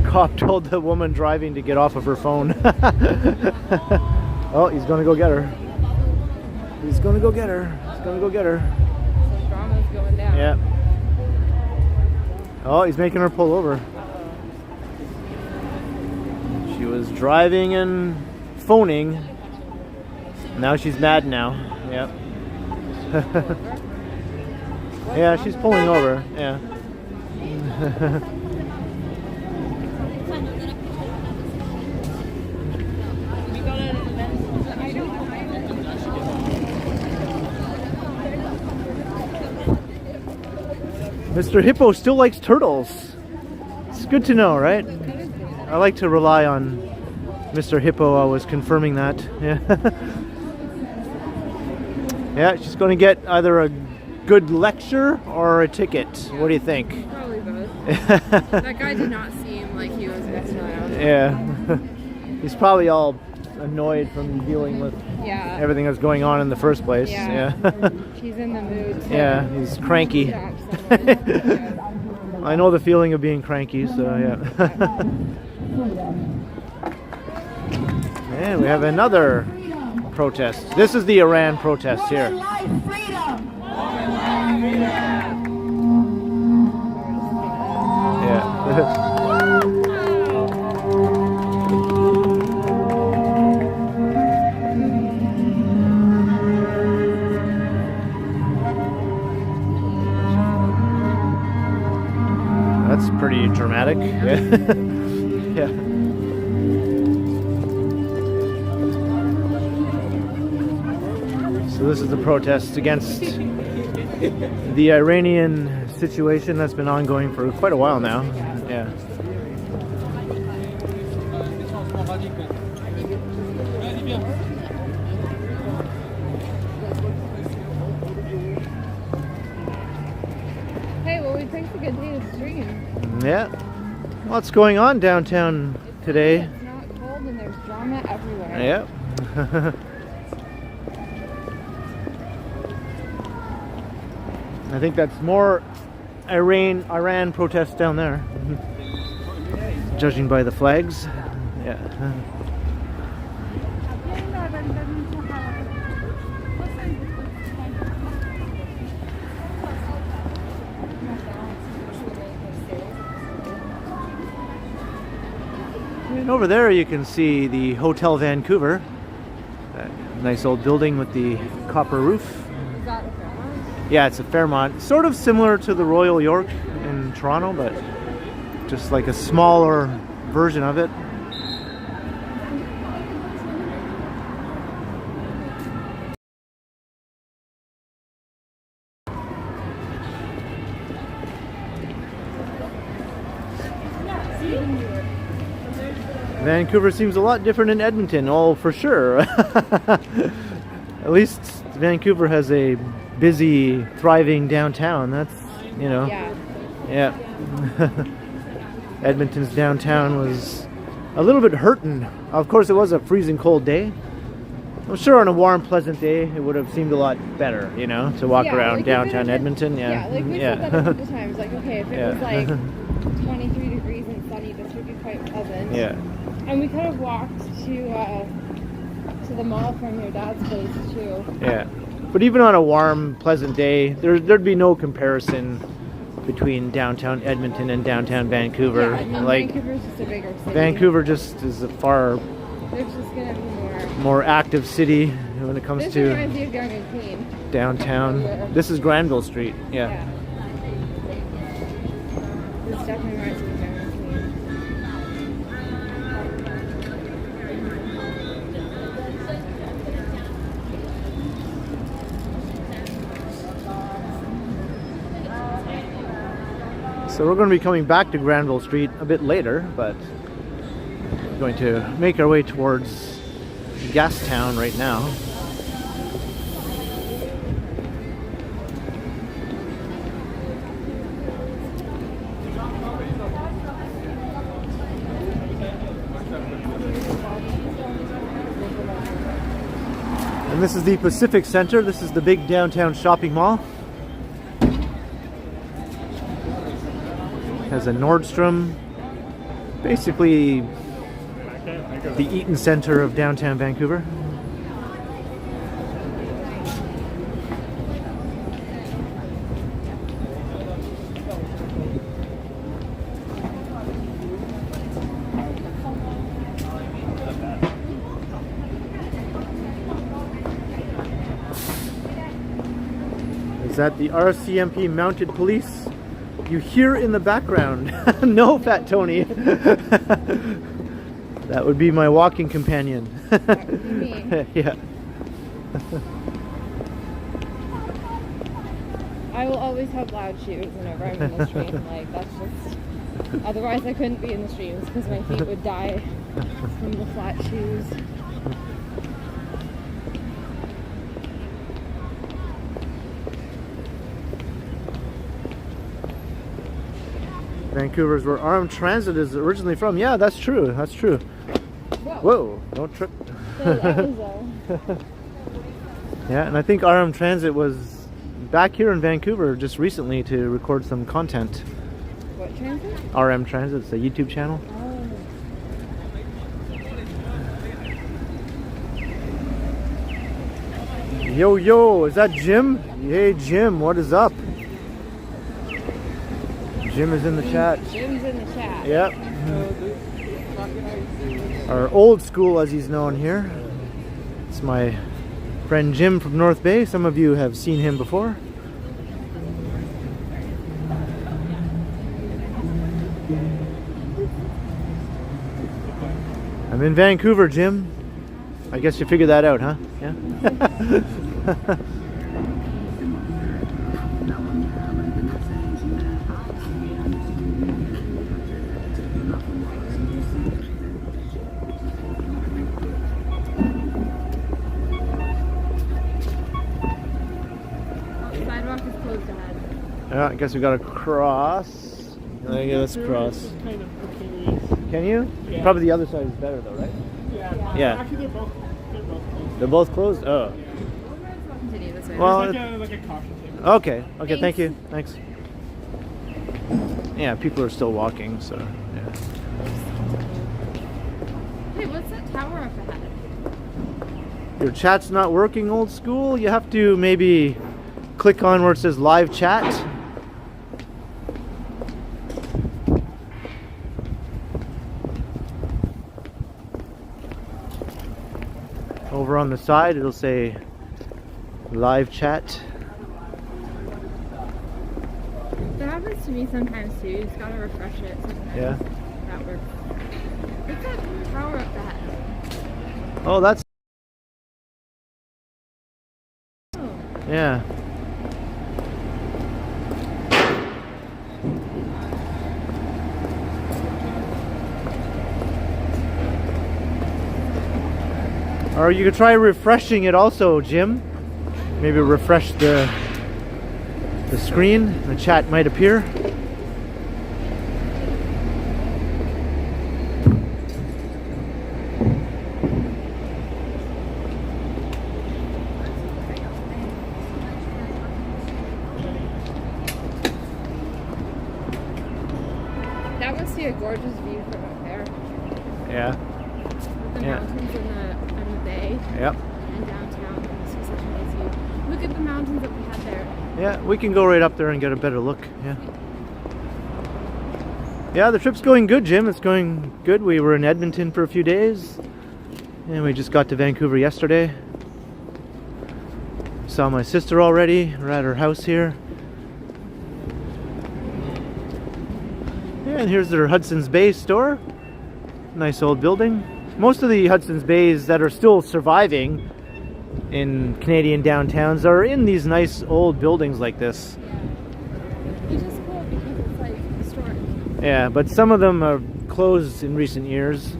Cop told the woman driving to get off of her phone. Oh, he's gonna go get her. He's gonna go get her. He's gonna go get her. So drama's going down. Yeah. Oh, he's making her pull over. She was driving and phoning. Now she's mad now. Yep. Yeah, she's pulling over. Yeah. Mr. Hippo still likes turtles. It's good to know, right? I like to rely on Mr. Hippo always confirming that. Yeah. Yeah, she's going to get either a good lecture or a ticket. What do you think? Probably both. That guy did not seem like he was messing around. Yeah. He's probably all annoyed from dealing with Yeah. everything that's going on in the first place. Yeah. Yeah. He's in the mood. To Yeah, he's cranky. stomp someone. I know the feeling of being cranky, so yeah. And we have another protest. This is the Iran protest here. Yeah. That's pretty dramatic. Yeah. Yeah. So this is the protest against the Iranian situation that's been ongoing for quite a while now. Yeah. Hey, well, we picked a good day to stream. Yeah. What's going on downtown today? It's not cold and there's drama everywhere. Yeah. I think that's more Iran protests down there. Judging by the flags. Yeah. And over there you can see the Hotel Vancouver. That nice old building with the copper roof. Is that a Fairmont? Yeah, it's a Fairmont. Sort of similar to the Royal York in Toronto, but just like a smaller version of it. Vancouver seems a lot different than Edmonton, oh, for sure. At least Vancouver has a busy, thriving downtown. That's, you know. Yeah. Yeah. Edmonton's downtown was a little bit hurting. Of course, it was a freezing cold day. I'm sure on a warm, pleasant day, it would have seemed a lot better, you know, to walk Yeah, around like, downtown if it had been- Edmonton. Yeah, Yeah, like we said that a couple times. Like, okay, if it Yeah. was like 23 degrees and sunny, this would be quite pleasant. yeah. And we could have walked to the mall from your dad's place too. Yeah, but even on a warm, pleasant day, there'd be no comparison between downtown Edmonton and downtown Vancouver. Yeah, I mean, Like Vancouver's just a bigger city. Vancouver just is a far There's just gonna be more. more active city when it comes This to reminds me of Young and Clean. downtown. Yeah. This is Granville Street. Yeah. This definitely reminds me of Young and Clean. So we're going to be coming back to Granville Street a bit later, but we're going to make our way towards Gastown right now. And this is the Pacific Center. This is the big downtown shopping mall. Has a Nordstrom, basically the Eaton Center of downtown Vancouver. Is that the RCMP mounted police you hear in the background? No, Fat Tony. That would be my walking companion. That would be me. Yeah. I will always have loud shoes whenever I'm in the stream. Like, that's just. Otherwise, I couldn't be in the streams because my feet would die from the flat shoes. Vancouver's where Armed Transit is originally from. Yeah, that's true. That's true. Whoa, don't trip. So that was Yeah, and I think RM Transit was back here in Vancouver just recently to record some content. what transit? RM Transit, it's a YouTube channel. Yo, yo, is that Jim? Hey, Jim, what is up? Jim is in the chat. Jim's in the chat. Yep. Our old school, as he's known here. It's my friend Jim from North Bay. Some of you have seen him before. I'm in Vancouver, Jim. I guess you figured that out, huh? Yeah. Sidewalk is closed ahead. Yeah, I guess we gotta cross. Yeah, let's cross. Kind of precarious. Can you? Yeah. Probably the other side is better though, right? Yeah. Yeah. Actually, they're both closed. They're both closed? Oh. Continue this way. Well, There's like a caution tape. okay. Okay, thank Thanks. you. Thanks. Yeah, people are still walking, so yeah. Hey, what's that tower up ahead? Your chat's not working, old school? You have to maybe click on where it says live chat. Over on the side, it'll say live chat. That happens to me sometimes too. You just gotta refresh it sometimes. Yeah. That works. What's that tower up ahead? Oh, that's... Oh. Yeah. Or you could try refreshing it also, Jim. Maybe refresh the screen. The chat might appear. must see a gorgeous view from up there. Yeah. With the mountains and the bay. Yep. And downtown. It must be such a nice view. Look at the mountains that we had there. Yeah, we can go right up there and get a better look. Yeah. Yeah, the trip's going good, Jim. It's going good. We were in Edmonton for a few days, and we just got to Vancouver yesterday. Saw my sister already. We're at her house here. Yeah, and here's their Hudson's Bay store. Nice old building. Most of the Hudson's Bays that are still surviving in Canadian downtowns are in these nice old buildings like this. Which is cool because it's like historic. Yeah, but some of them are closed in recent years.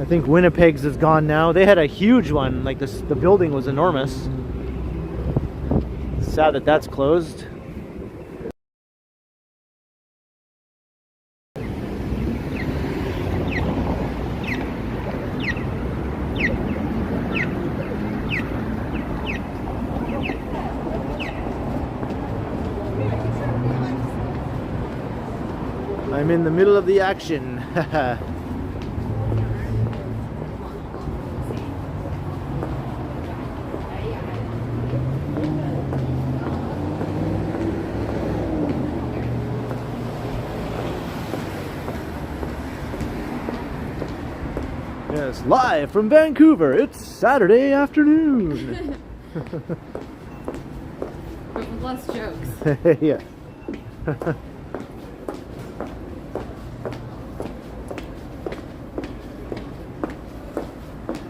I think Winnipeg's is gone now. They had a huge one, like this. The building was enormous. Sad that that's closed. I'm in the middle of the action. Yes, live from Vancouver. It's Saturday afternoon. But with less jokes. Yeah.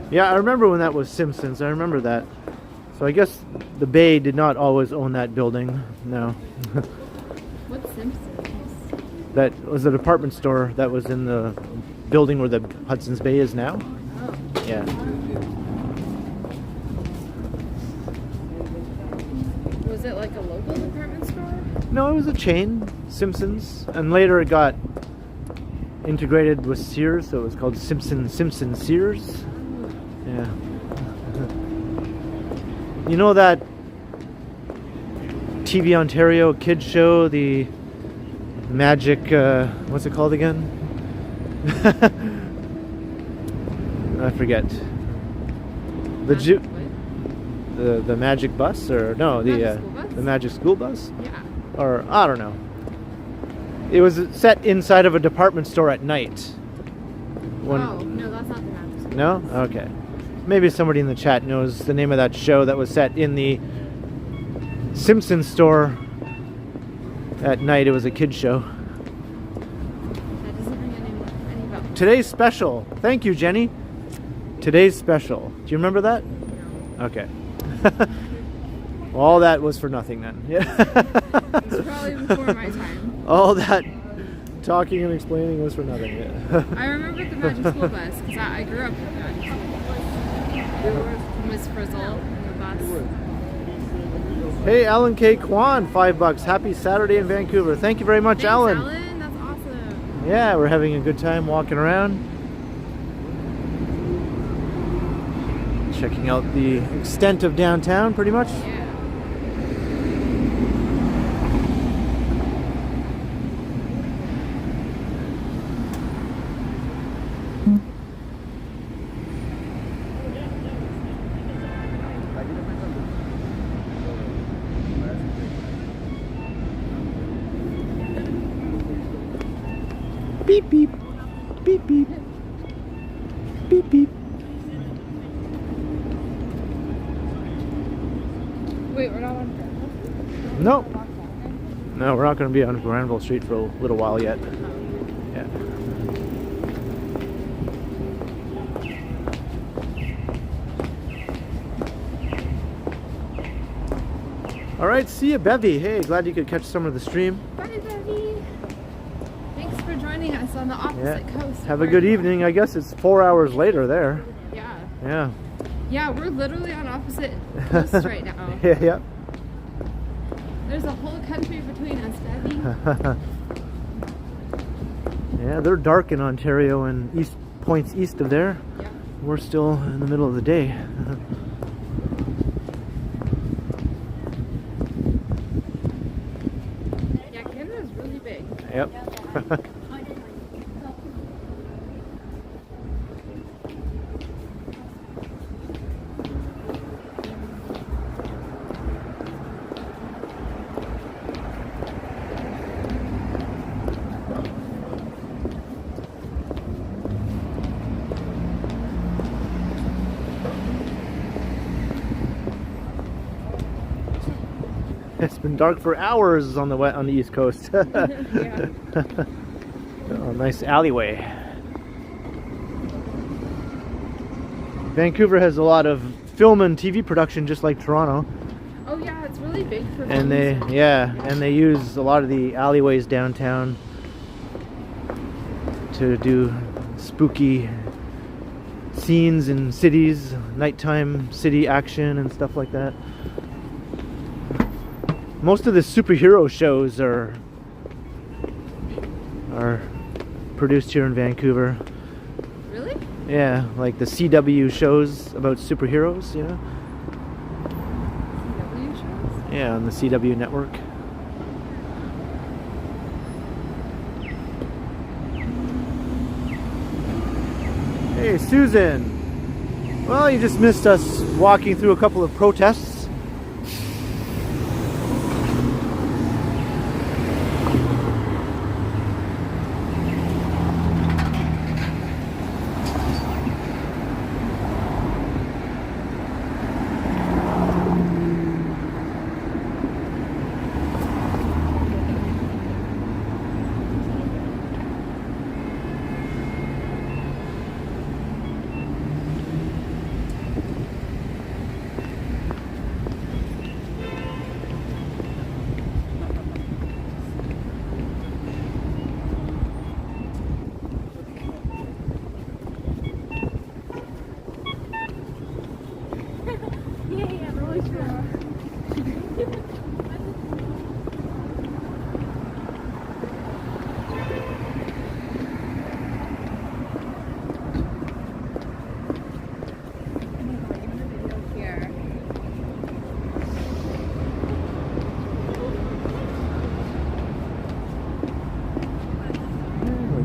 Yeah, I remember when that was Simpsons. I remember that. So I guess the Bay did not always own that building. No. What's Simpsons? That was a department store that was in the building where the Hudson's Bay is now. Oh. Yeah. Was it like a local department store? No, it was a chain, Simpsons, and later it got integrated with Sears, so it was called Simpson Sears. Yeah. You know that TV Ontario kids show, the Magic, what's it called again? I forget. The Magic Bus, or no, the Magic School Bus? Yeah. Or I don't know. It was set inside of a department store at night. Oh, no, that's not the Magic School No? Bus. Okay. Maybe somebody in the chat knows the name of that show that was set in the Simpsons store at night. It was a kid's show. That doesn't ring any bell. Today's special. Thank you, Jenny. Today's special. Do you remember that? No. Okay. All that was for nothing then. Yeah. It's probably before my time. All that talking and explaining was for nothing. Yeah. I remember the Magic School Bus because I grew up with the Magic School Bus. Miss Frizzle in the bus. Hey, Alan K. Kwan, $5. Happy Saturday in Vancouver. Thank you very much, Thanks, Alan. Alan. That's awesome. Yeah, we're having a good time walking around. Checking out the extent of downtown, pretty much. Yeah. Beep, beep. Beep, beep. Beep, beep. Wait, we're not on Granville? No. No, we're not going to be on Granville Street for a little while yet. Yeah. All right, see you, Bevy. Hey, glad you could catch some of the stream. Bye, Debbie. Thanks for joining us on the opposite coast. Have a good evening. I guess it's 4 hours later there. Yeah. Yeah. Yeah, we're literally on opposite coasts right now. Yeah, yeah. There's a whole country between us, Debbie. Yeah, they're dark in Ontario and east points east of there. Yeah. We're still in the middle of the day. Yeah, Canada's really big. Yep. been dark for hours on the East Coast. Yeah. Oh, nice alleyway. Vancouver has a lot of film and TV production, just like Toronto. Oh yeah, it's really big for And they use a lot of the alleyways downtown to do spooky scenes in cities, nighttime city action and stuff like that. Most of the superhero shows are produced here in Vancouver. Really? Yeah, like the CW shows about superheroes, you know? CW shows? Yeah, on the CW network. Hey, Susan! Well, you just missed us walking through a couple of protests.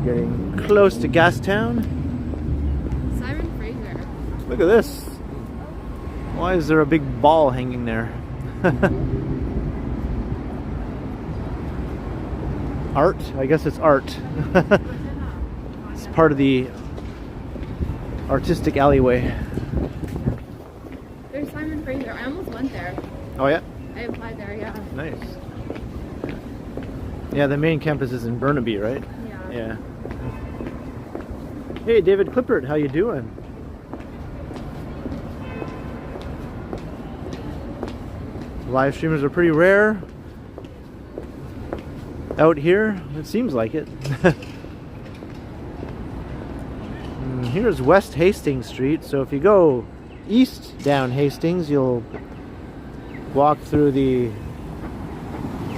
Getting close to Gastown. Simon Fraser. Look at this. Why is there a big ball hanging there? Art? I guess it's art. It's part of the artistic alleyway. There's Simon Fraser. I almost went there. Oh yeah? I applied there, yeah. Nice. Yeah, the main campus is in Burnaby, right? Yeah. Yeah. Hey, David Clippert, how you doing? Live streamers are pretty rare out here. It seems like it. Here's West Hastings Street. So if you go east down Hastings, you'll walk through the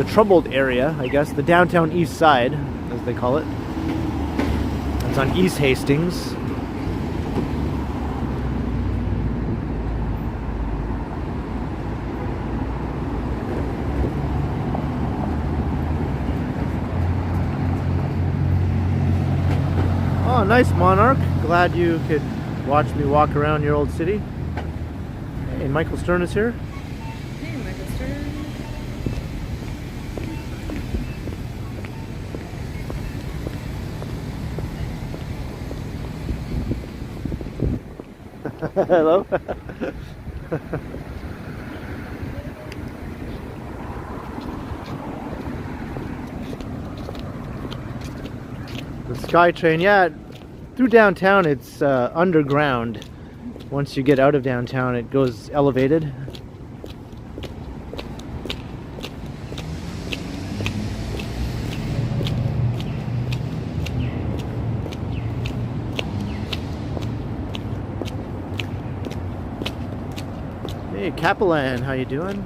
troubled area, I guess, the downtown east side, as they call it. It's on East Hastings. Oh, nice, Monarch. Glad you could watch me walk around your old city. Hey, Michael Stern is here. Hey, Michael Stern. Hello. The SkyTrain, yeah, through downtown it's underground. Once you get out of downtown it goes elevated. Hey, Capellan, how you doing?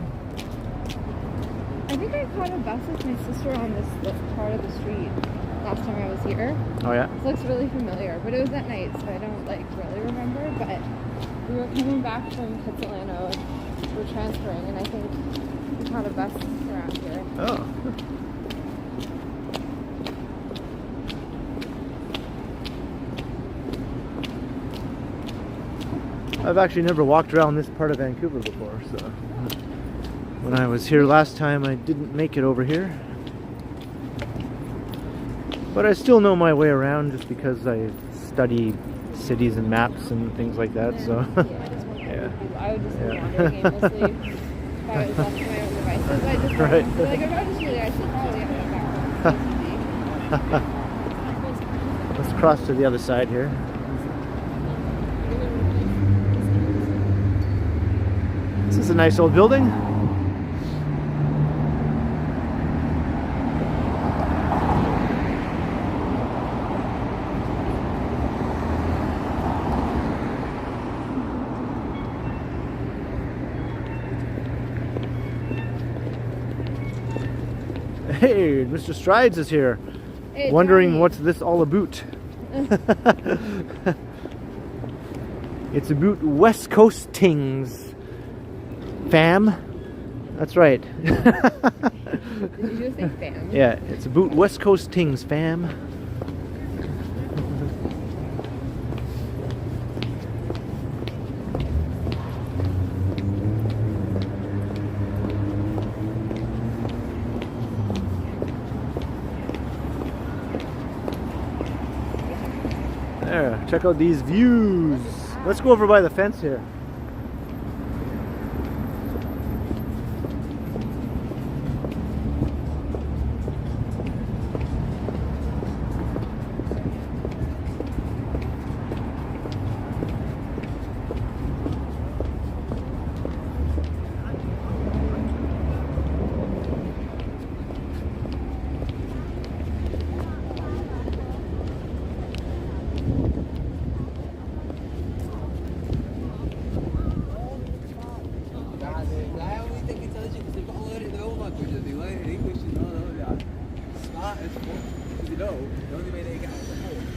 I think I caught a bus with my sister on this part of the street last time I was here. Oh yeah? This looks really familiar, but it was at night, so I don't really remember. But we were coming back from Kitsilano, we were transferring, and I think we caught a bus around here. Oh. I've actually never walked around this part of Vancouver before, so when I was here last time I didn't make it over here. But I still know my way around just because I study cities and maps and things like that, so Yeah, I just wondered yeah. if I would just be Yeah. wandering aimlessly if I was left to my own devices. Because I just Right. like eventually I should probably have to back. Let's cross to the other side here. This is a nice old building. Hey, Mr. Strides is here. Hey, Wondering Johnny. what's this all about. It's about West Coast things, fam. That's right. Did you just say fam? Yeah, it's about West Coast things, fam. There, check out these views. Let's go over by the fence here.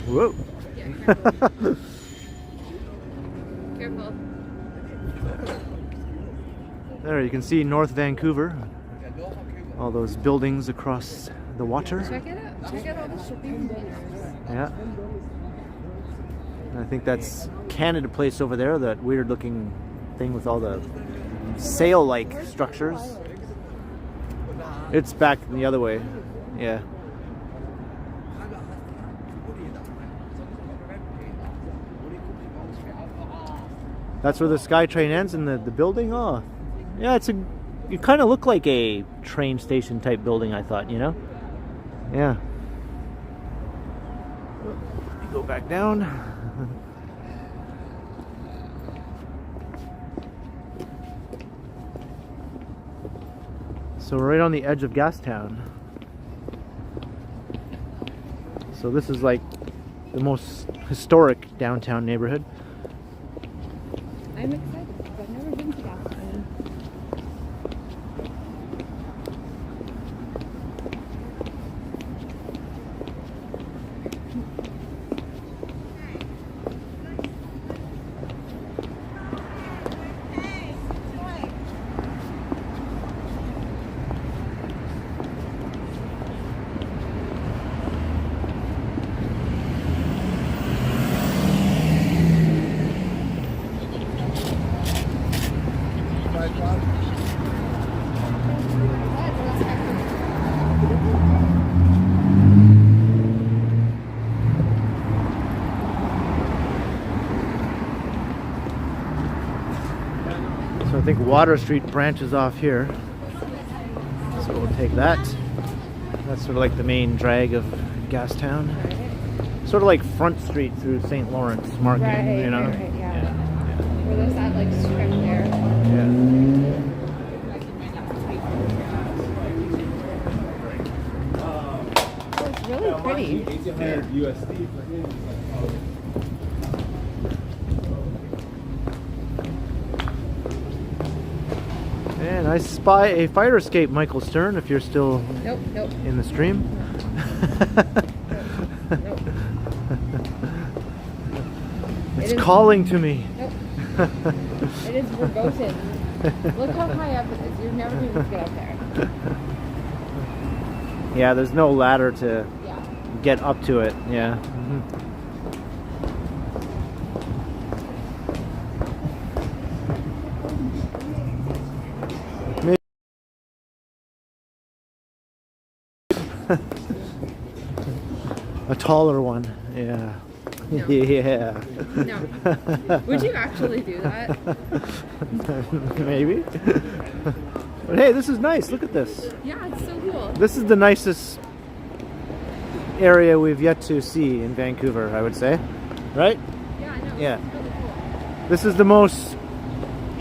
Whoa. Careful. There, you can see North Vancouver. All those buildings across the water. Check it out. Check out all the shipping containers. Yeah. And I think that's Canada Place over there, that weird looking thing with all the sail-like structures. It's back the other way. Yeah. That's where the SkyTrain ends in the building? Oh. Yeah, you kind of look like a train station type building, I thought, you know? Yeah. Go back down. So we're right on the edge of Gastown. So this is like the most historic downtown neighborhood. I'm excited because I've never been to Gastown. So I think Water Street branches off here. So we'll take that. That's sort of like the main drag of Gastown. Sort of like Front Street through St. Lawrence Market, Right, you know? right, yeah. Where there's that like strip there. Yeah. Oh, it's really pretty. 1800 USD. And I spy a fire escape, Michael Stern, if you're still Nope, nope. in the stream. Nope. It's It is- calling to me. Nope. It is verboten. Look how high up it is. You're never going to get up there. Yeah, there's no ladder to Yeah. get up to it. Yeah. A taller one, yeah. No. Yeah. No. Would you actually do that? Maybe. But hey, this is nice. Look at this. Yeah, it's so cool. This is the nicest area we've yet to see in Vancouver, I would say. Right? Yeah, I know. Yeah. It's really cool. This is the most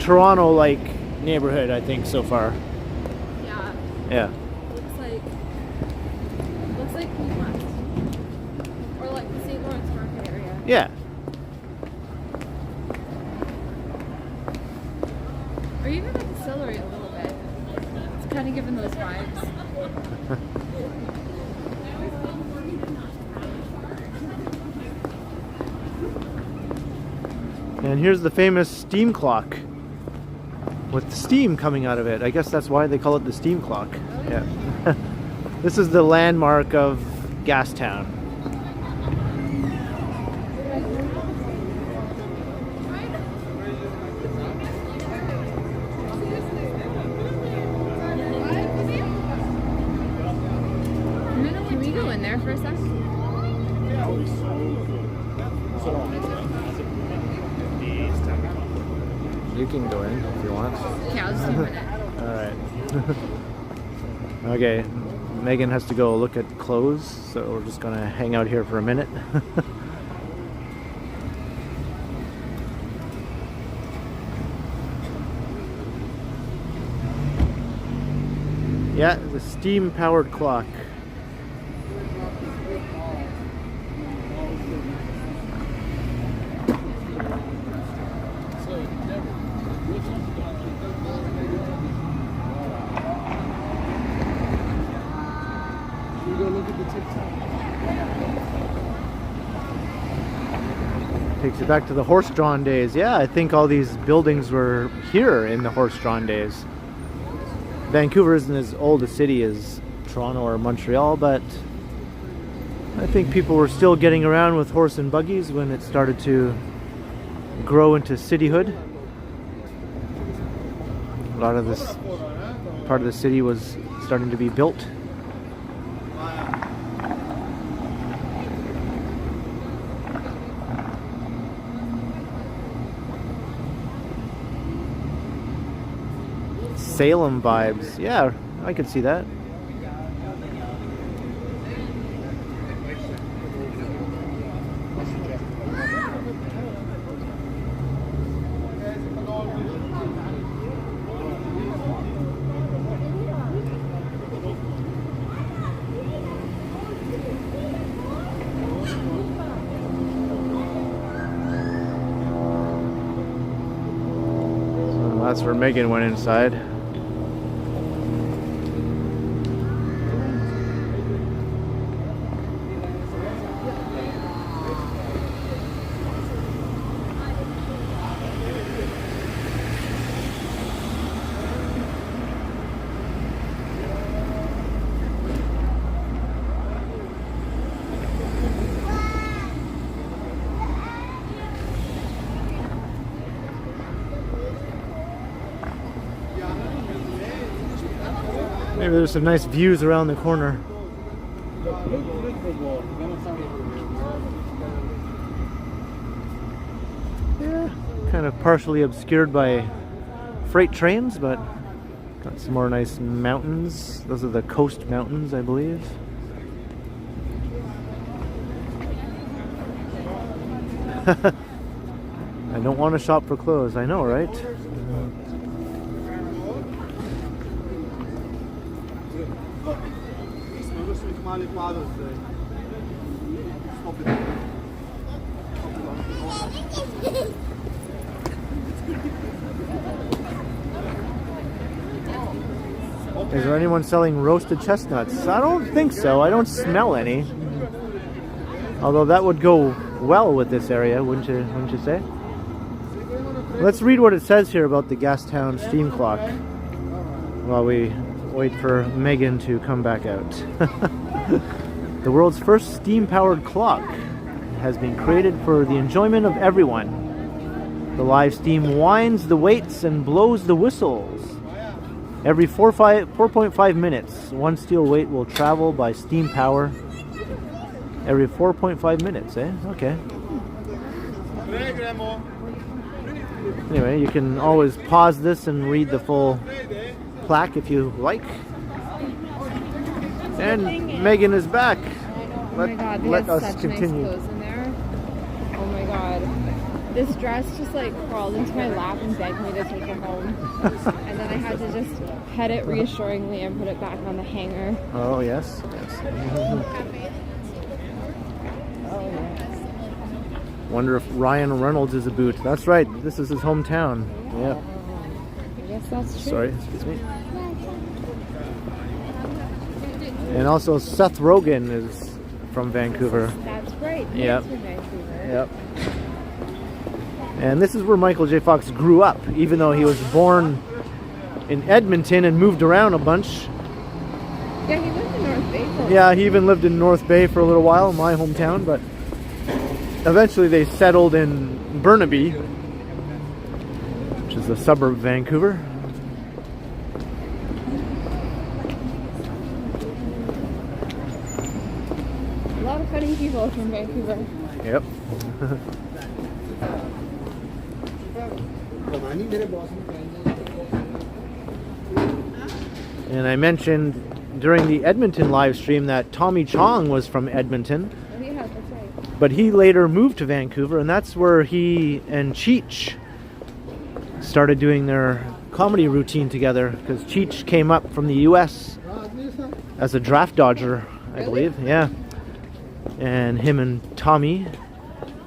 Toronto-like neighborhood, I think, so far. Yeah. Yeah. Looks like Queensland. Or like the St. Lawrence Market area. Yeah. Or even like Distillery a little bit. It's kind of giving those vibes. And here's the famous steam clock with steam coming out of it. I guess that's why they call it the steam clock. Yeah. This is the landmark of Gastown. Can we go in there for a sec? You can go in if you want. Okay, I'll just do a minute. Alright. Okay, Megan has to go look at clothes, so we're just gonna hang out here for a minute. Yeah, the steam powered clock. Takes you back to the horse-drawn days. Yeah, I think all these buildings were here in the horse-drawn days. Vancouver isn't as old a city as Toronto or Montreal, but I think people were still getting around with horse and buggies when it started to grow into cityhood. A lot of this part of the city was starting to be built. Salem vibes. Yeah, I could see that. So that's where Megan went inside. Maybe there's some nice views around the corner. Yeah, kind of partially obscured by freight trains, but got some more nice mountains. Those are the Coast Mountains, I believe. I don't want to shop for clothes, I know, right? Is there anyone selling roasted chestnuts? I don't think so. I don't smell any. Although that would go well with this area, wouldn't you say? Let's read what it says here about the Gastown steam clock while we wait for Megan to come back out. The world's first steam-powered clock has been created for the enjoyment of everyone. The live steam winds the weights and blows the whistles. Every 4.5 minutes, one steel weight will travel by steam power. Every 4.5 minutes, eh? Okay. Anyway, you can always pause this and read the full plaque if you like. And Meghan is back. Oh my god, they let have us such continue. nice clothes in there. Oh my god. This dress just like crawled into my lap and begged me to take it home. And then I had to just pet it reassuringly and put it back on the hanger. Oh yes, yes. Wonder if Ryan Reynolds is a boot. That's right. This is his hometown. Yep. I guess that's true. Sorry, excuse me. And also Seth Rogen is from Vancouver. That's right. Yep. From Vancouver. Yep. And this is where Michael J. Fox grew up, even though he was born in Edmonton and moved around a bunch. Yeah, he lived in North Bay for a Yeah, he even lived in North Bay for a little while, my hometown, but eventually they settled in Burnaby, which is a suburb of Vancouver. a lot of funny people from Vancouver. Yep. And I mentioned during the Edmonton live stream that Tommy Chong was from Edmonton, Oh yeah, that's right. but he later moved to Vancouver, and that's where he and Cheech started doing their comedy routine together, because Cheech came up from the US as a draft dodger, I believe. Yeah. And him and Tommy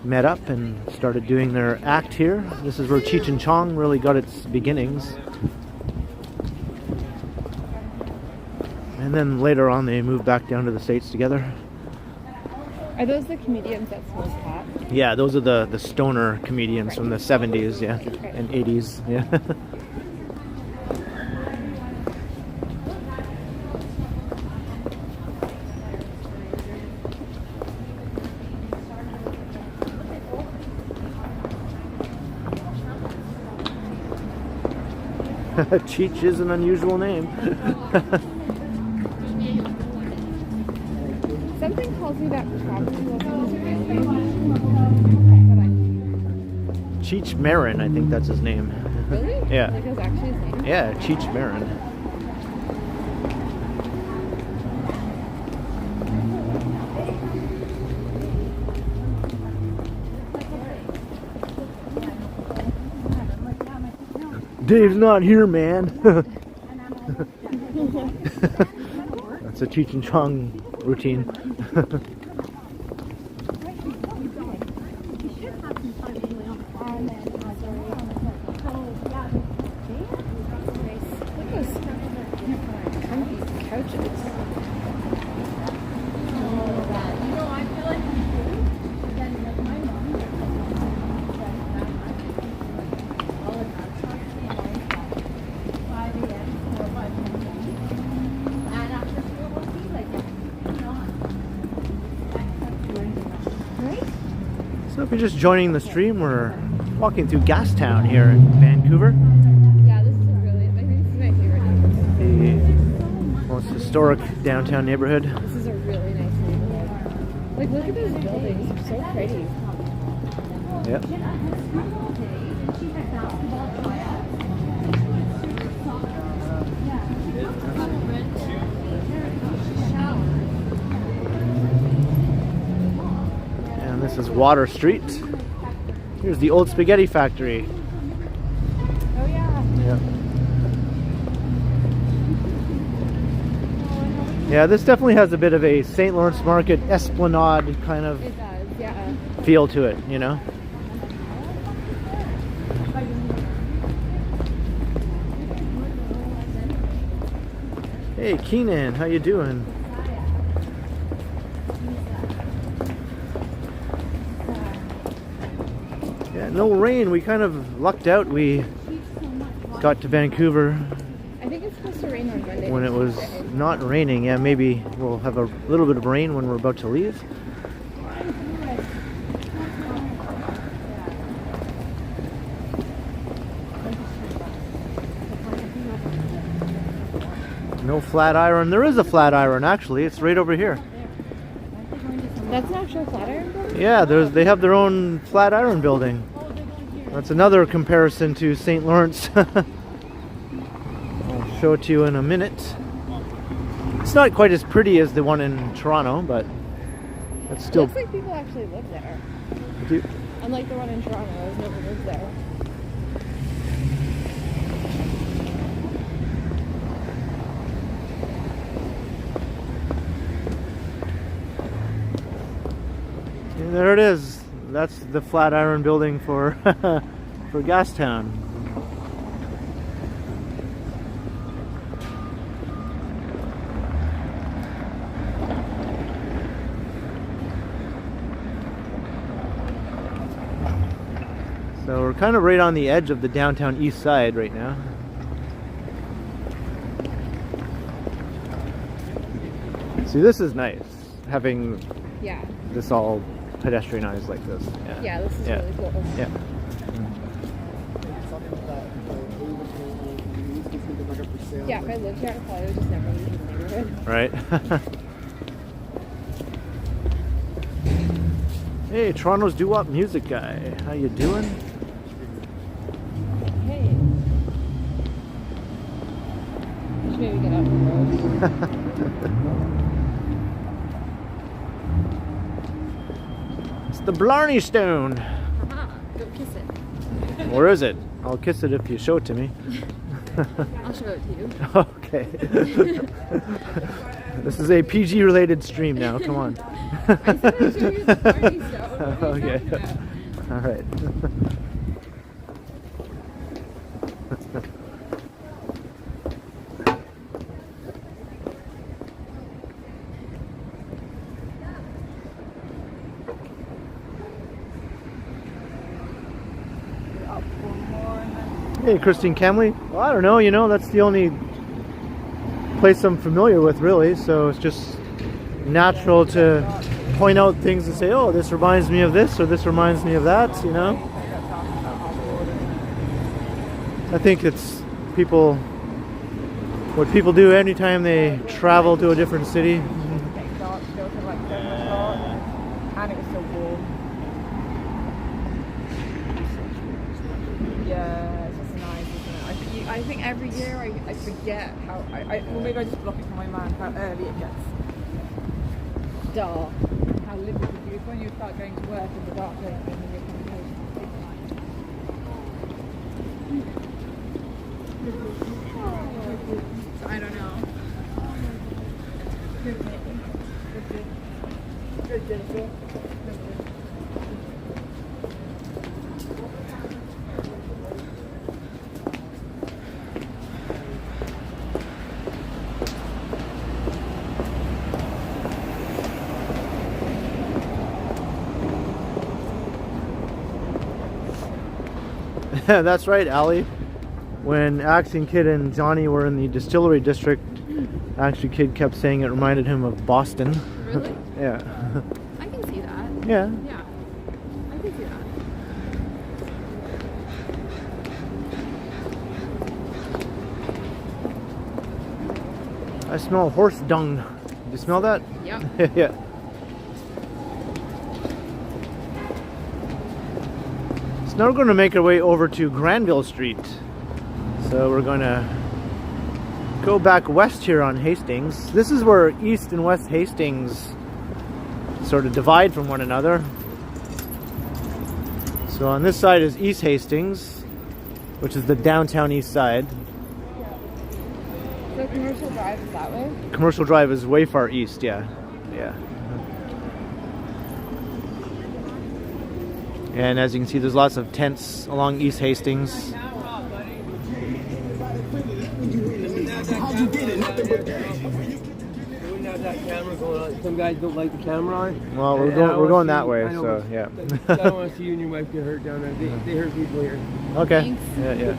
met up and started doing their act here. This is where Cheech and Chong really got its beginnings. And then later on they moved back down to the States together. Are those the comedians that smoke pot? Yeah, those are the stoner comedians from the 70s, yeah, and 80s, yeah. Cheech is an unusual name. Something tells me that probably wasn't his real name. Cheech Marin, I think that's his name. Really? Yeah. Like it was actually his name? Yeah, Cheech Marin. Dave's not here, man. That's a Cheech and Chong routine. Look at those comfy couches. So if you're just joining the stream, we're walking through Gastown here in Vancouver. Yeah, this is I think this is my favorite neighborhood. The most historic downtown neighborhood. This is a really nice neighborhood. Like, look at those buildings. They're so pretty. Yep. And this is Water Street. Here's the old spaghetti factory. Oh, yeah. Yeah. Yeah, this definitely has a bit of a St. Lawrence Market Esplanade kind of It does, yeah. feel to it, you know? Hey Keenan, how you doing? Yeah, no rain. We kind of lucked out. We got to Vancouver I think it's supposed to rain on Monday. when it was not raining. Yeah, maybe we'll have a little bit of rain when we're about to leave. No Flatiron. There is a Flatiron, actually. It's right over here. That's an actual Flatiron building? Yeah, they have their own Flatiron building. That's another comparison to St. Lawrence. Oh, show it to you in a minute. It's not quite as pretty as the one in Toronto, but it's It still. looks like people actually live there. Unlike the one in Toronto, there's nobody lives there. And there it is. That's the Flatiron building for for Gastown. So we're kind of right on the edge of the downtown east side right now. See, this is nice, having Yeah. this all pedestrianized like this. Yeah, this is Yeah. really cool. Yeah. Yeah, if I lived here, I probably would just never leave the neighborhood. Right. Hey, Toronto's doo-wop music guy. How you doing? Hey. Should maybe get out the road. It's the Blarney Stone. Haha, go kiss it. Or is it? I'll kiss it if you show it to me. I'll show it to you. Okay. This is a PG related stream now. Come on. I said I'd show you the Blarney Stone. What are you Okay. talking about? All right. Hey, Christine Camley. Well, I don't know, you know, that's the only place I'm familiar with, really, so it's just natural to point out things and say, oh, this reminds me of this, or this reminds me of that, you know? I think it's what people do anytime they travel to a different city. And it was so warm. Yeah, it's just nice, isn't it? I think every year I forget how well, maybe I just block it from my mind how early it gets. Dark. How Liverpool is when you start going to work in the dark and then you're coming home. So I don't know. Good, Jennifer. That's right, Allie. When Action Kid and Johnny were in the distillery district, Action Kid kept saying it reminded him of Boston. Really? Yeah. I can see that. Yeah. Yeah. I can see that. I smell horse dung. Do you smell that? Yep. Yeah. So now we're going to make our way over to Granville Street. So we're going to go back west here on Hastings. This is where East and West Hastings sort of divide from one another. So on this side is East Hastings, which is the downtown east side. So Commercial Drive is that way? Commercial Drive is way far east, yeah. Yeah. And as you can see, there's lots of tents along East Hastings. Some guys don't like the camera on. Well, we're going that way, so yeah. I don't want to see you and your wife get hurt down there. They hurt people here. Okay. Thanks. Yeah, yeah.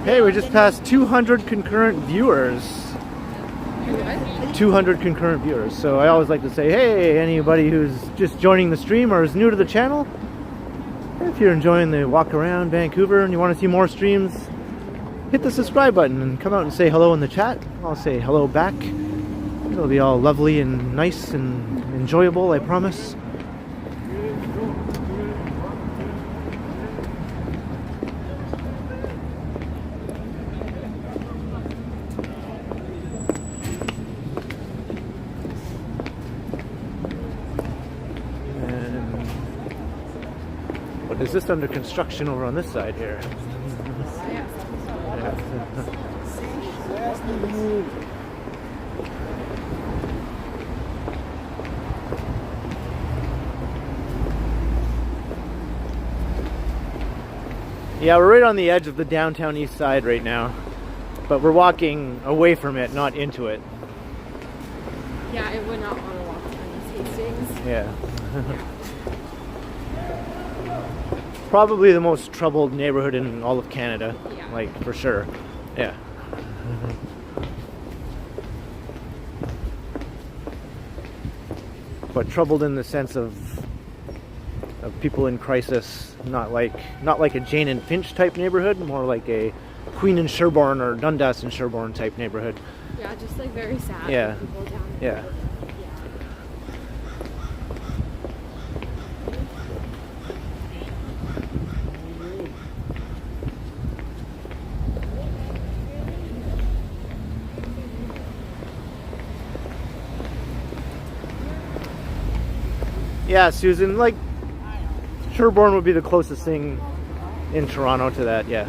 Hey, we just passed 200 concurrent viewers. 200 concurrent viewers. So I always like to say, hey, anybody who's just joining the stream or is new to the channel, if you're enjoying the walk around Vancouver and you want to see more streams, hit the subscribe button and come out and say hello in the chat. I'll say hello back. It'll be all lovely and nice and enjoyable, I promise. Is this under construction over on this side here? Yeah, we're right on the edge of the downtown east side right now, but we're walking away from it, not into it. Yeah, I would not want to walk on these Hastings. Yeah. Probably the most troubled neighborhood in all of Canada, like for sure. Yeah. But troubled in the sense of people in crisis, not like a Jane and Finch type neighborhood, more like a Queen and Sherbourne or Dundas and Sherbourne type neighborhood. Yeah, just like very sad. Yeah. People down there. Yeah. Yeah, Susan, like Sherbourne would be the closest thing in Toronto to that, yeah.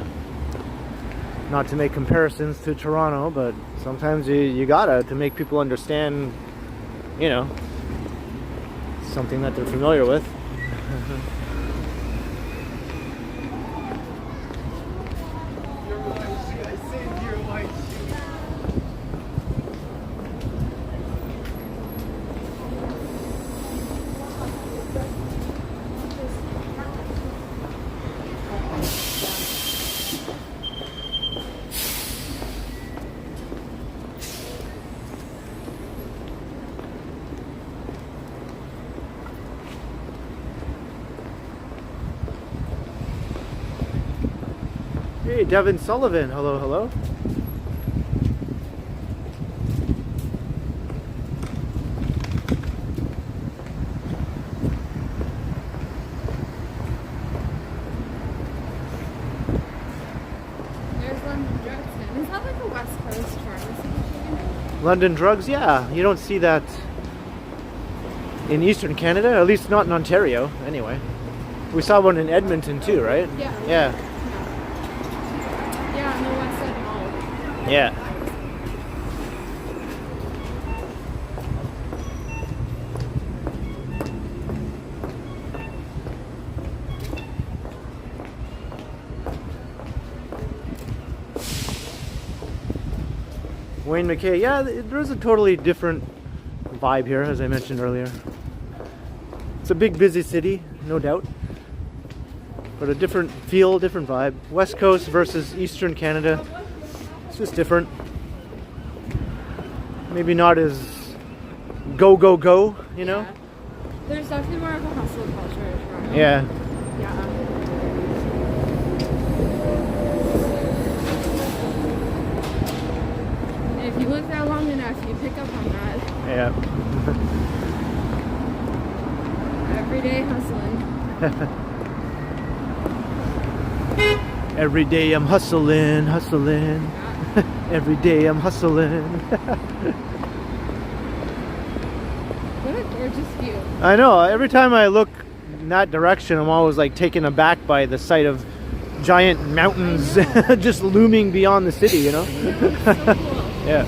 Not to make comparisons to Toronto, but sometimes you gotta to make people understand, you know, something that they're familiar with. Hey, Devin Sullivan. Hello, hello. There's London Drugs. Is that like a West Coast pharmacy chain? London Drugs, yeah. You don't see that in Eastern Canada, at least not in Ontario, anyway. We saw one in Edmonton too, right? Yeah. Yeah. Yeah, on the West Side Mall. Yeah. Wayne McKay, yeah, there's a totally different vibe here, as I mentioned earlier. It's a big, busy city, no doubt, but a different feel, different vibe. West Coast versus Eastern Canada, it's just different. Maybe not as go, go, go, you know? Yeah. There's definitely more of a hustle culture in Toronto. Yeah. Yeah. If you look there long enough, you pick up on that. Yeah. Every day hustling. Every day I'm hustling, hustling. Every day I'm hustling. What a gorgeous view. I know, every time I look in that direction, I'm always like taken aback by the sight of giant mountains just looming beyond the city, you know? So cool. Yeah.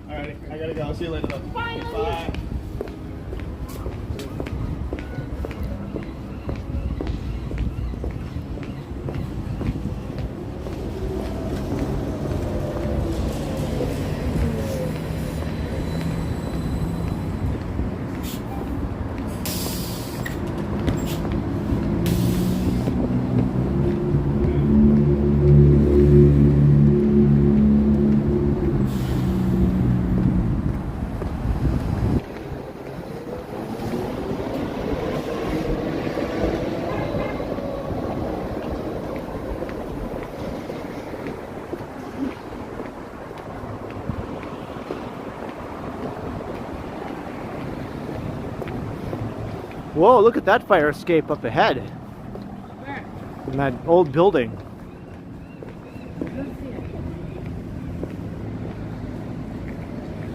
Alright, I gotta go. I'll see you later. Bye. Whoa, look at that fire escape up ahead. Where? In that old building. I don't see it.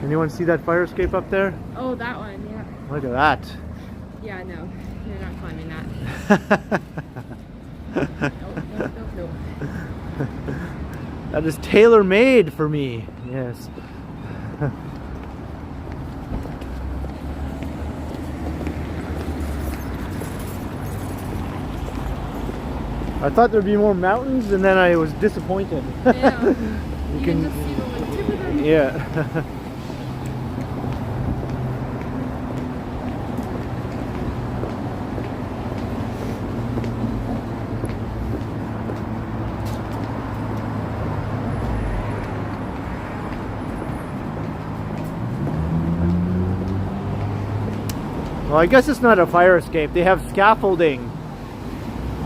Anyone see that fire escape up there? Oh, that one, yeah. Look at that. Yeah, no. You're not climbing that. Nope. That is tailor-made for me. Yes. I thought there'd be more mountains, and then I was disappointed. Yeah. You You can can just see the like, tip of them. Yeah. Well, I guess it's not a fire escape. They have scaffolding.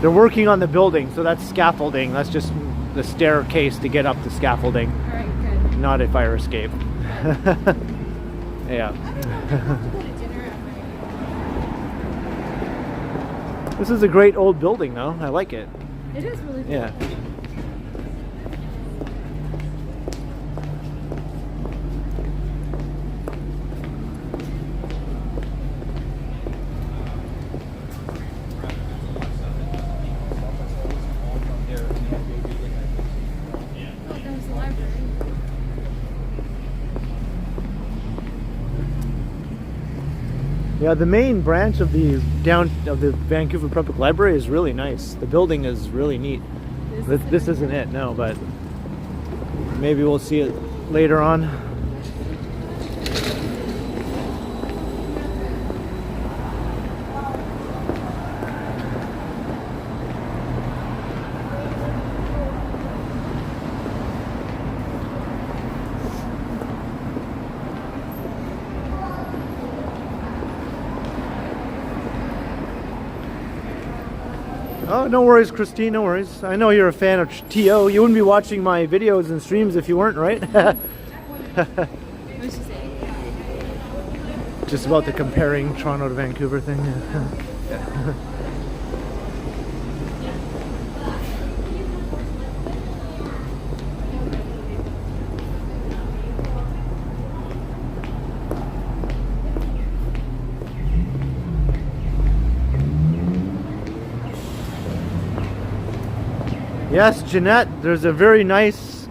They're working on the building, so that's scaffolding. That's just the staircase to get up the scaffolding. Alright, good. Not a fire escape. Yeah. This is a great old building, though. I like it. It is really cool. Yeah. Oh, there's the library. Yeah, the main branch of the Vancouver Public Library is really nice. The building is really neat. This isn't it, no, but maybe we'll see it later on. Oh, no worries, Christine, no worries. I know you're a fan of TO. You wouldn't be watching my videos and streams if you weren't, right? What was she saying? Just about the comparing Toronto to Vancouver thing. Yes, Jeanette, there's a very nice,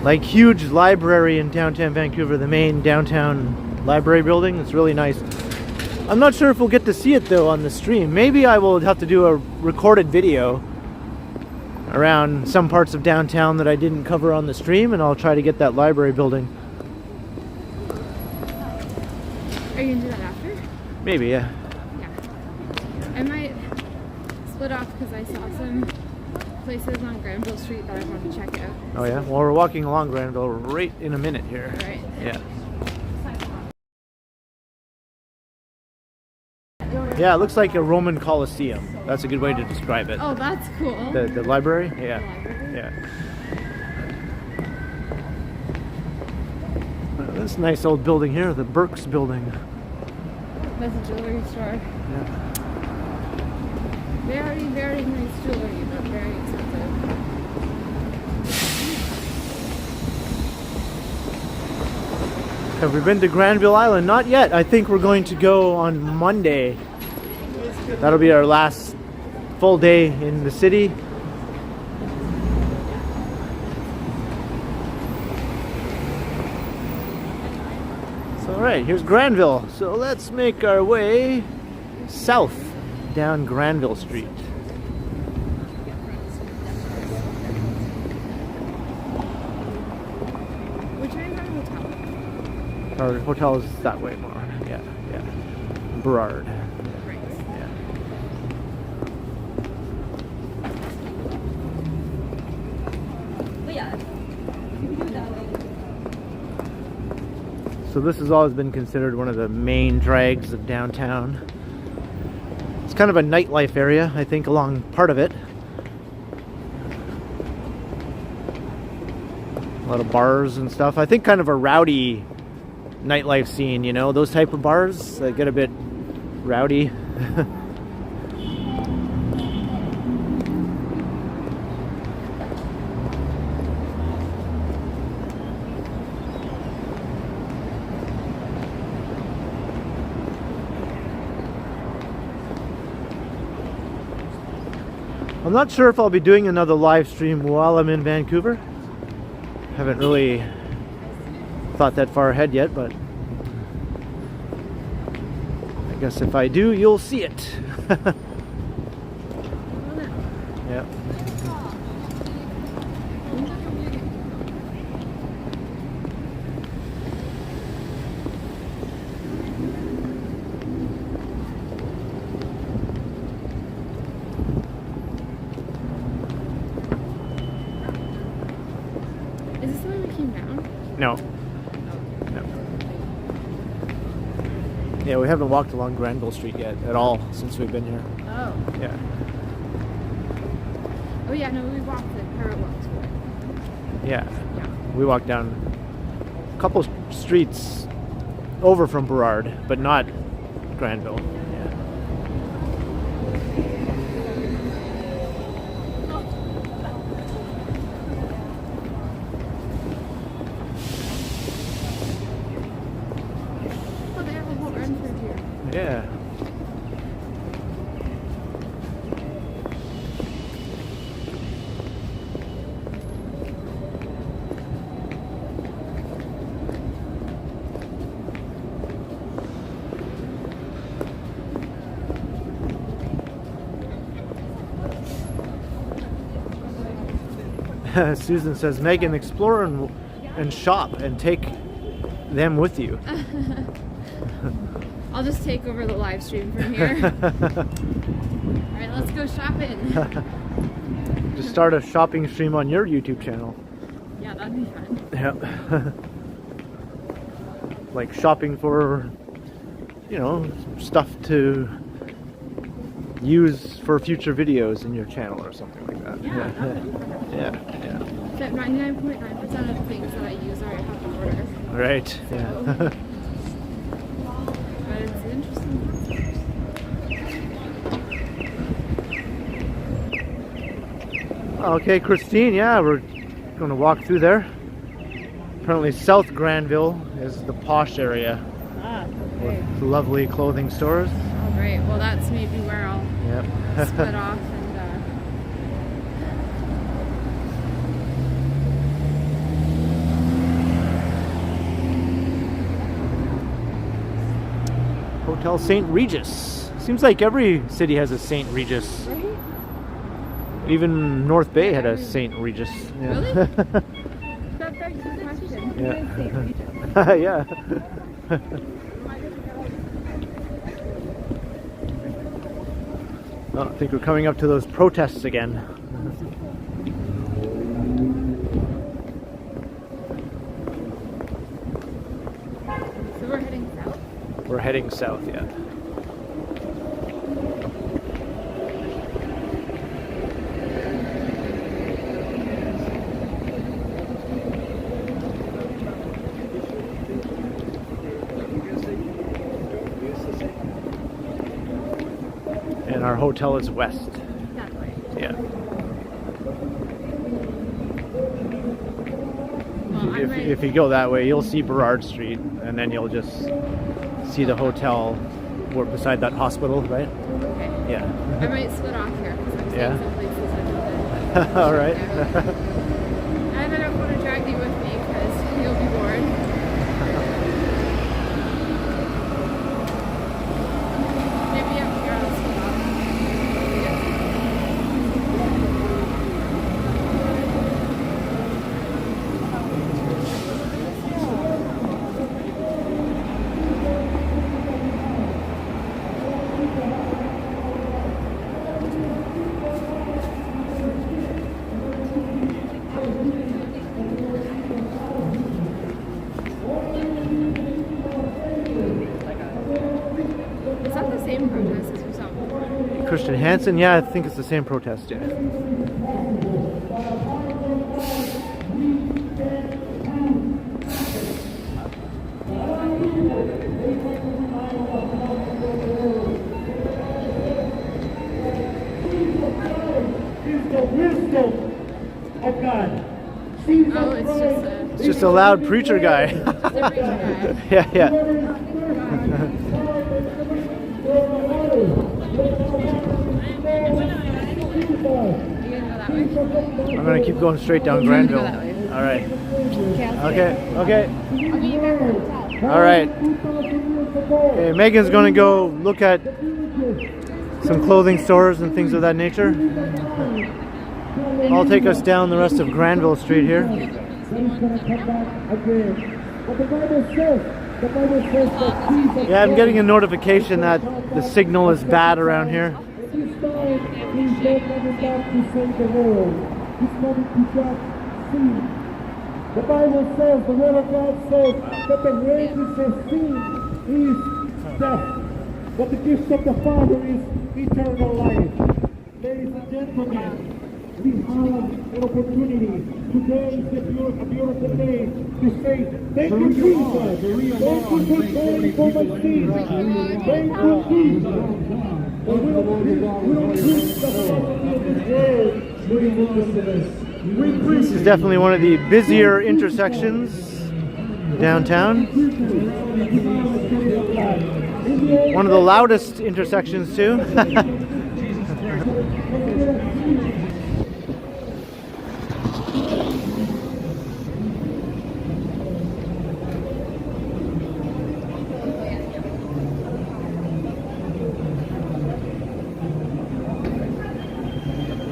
like, huge library in downtown Vancouver, the main downtown library building. It's really nice. I'm not sure if we'll get to see it, though, on the stream. Maybe I will have to do a recorded video around some parts of downtown that I didn't cover on the stream, and I'll try to get that library building. Are you gonna do that after? Maybe, yeah. Yeah. I might split off because I saw some places on Granville Street that I want to check out. Oh, yeah? Well, we're walking along Granville right in a minute here. Right. Yeah. Yeah, it looks like a Roman Colosseum. That's a good way to describe it. Oh, that's cool. The library? Yeah. The library? Yeah. This nice old building here, the Burke's building. That's a jewelry store. Yeah. Very, very nice jewelry, but very expensive. Have we been to Granville Island? Not yet. I think we're going to go on Monday. That'll be our last full day in the city. So, alright, here's Granville. So let's make our way south down Granville Street. Which way is our hotel? Our hotel is that way more. Yeah, yeah. Burrard. Right. Yeah. So this has always been considered one of the main drags of downtown. It's kind of a nightlife area, I think, along part of it. A lot of bars and stuff. I think kind of a rowdy nightlife scene, you know, those type of bars that get a bit rowdy. I'm not sure if I'll be doing another live stream while I'm in Vancouver. Haven't really thought that far ahead yet, but I guess if I do, you'll see it. Yeah. Is this the way we came down? No. No. Yeah, we haven't walked along Granville Street yet at all since we've been here. Oh. Yeah. Oh yeah, no, we walked the parallel to it. Yeah. Yeah. We walked down a couple streets over from Burrard, but not Granville. Yeah. Oh, they have a whole Renford here. Yeah. Susan says, Megan, explore and shop and take them with you. I'll just take over the live stream from here. Alright, let's go shopping. Just start a shopping stream on your YouTube channel. Yeah, that'd be fun. Yep. Like shopping for, you know, stuff to use for future videos in your channel or something like that. Yeah, that'd be fun. Yeah, yeah. Except 99.9% of the things that I use already have to order. Right, yeah. But it's an interesting concept. Okay, Christine, yeah, we're going to walk through there. Apparently South Granville is the posh area with lovely clothing stores. Oh, great. Well, that's maybe where I'll Yep. split off and Hotel St. Regis. Seems like every city has a St. Regis. right? Even North Bay had a St. Regis. Yeah. Really? That begs the question. Yeah. Yeah. Oh, I think we're coming up to those protests again. So we're heading south? We're heading south, yeah. And our hotel is west. That way. Yeah. Well, I'm ready. If you go that way, you'll see Burrard Street, and then you'll just see the hotel beside that hospital, right? Okay. Yeah. I might split off here because I'm Yeah. seeing some places I've been. All right. And I don't want to drag you with me because you'll be bored. Maybe up here I'll split off. Is that the same protest as we saw before? Christian Hansen, yeah, I think it's the same protest, yeah. just a loud preacher guy. Yeah, yeah. I'm gonna keep going straight down Granville. All right. Okay. Okay. All right. Okay. Megan's gonna go look at some clothing stores and things of that nature. I'll take us down the rest of Granville Street here. Yeah, I'm getting a notification that the signal is bad around here. The Bible says, the Word of God says, that the wages of sin is death, but the gift of the Father is eternal life. Ladies and gentlemen, we have an opportunity. Today is a beautiful day to say, thank you, Jesus. Thank you for dying for my sins. Thank you, Jesus. We don't preach the gospel of this world. This is definitely one of the busier intersections downtown. One of the loudest intersections too.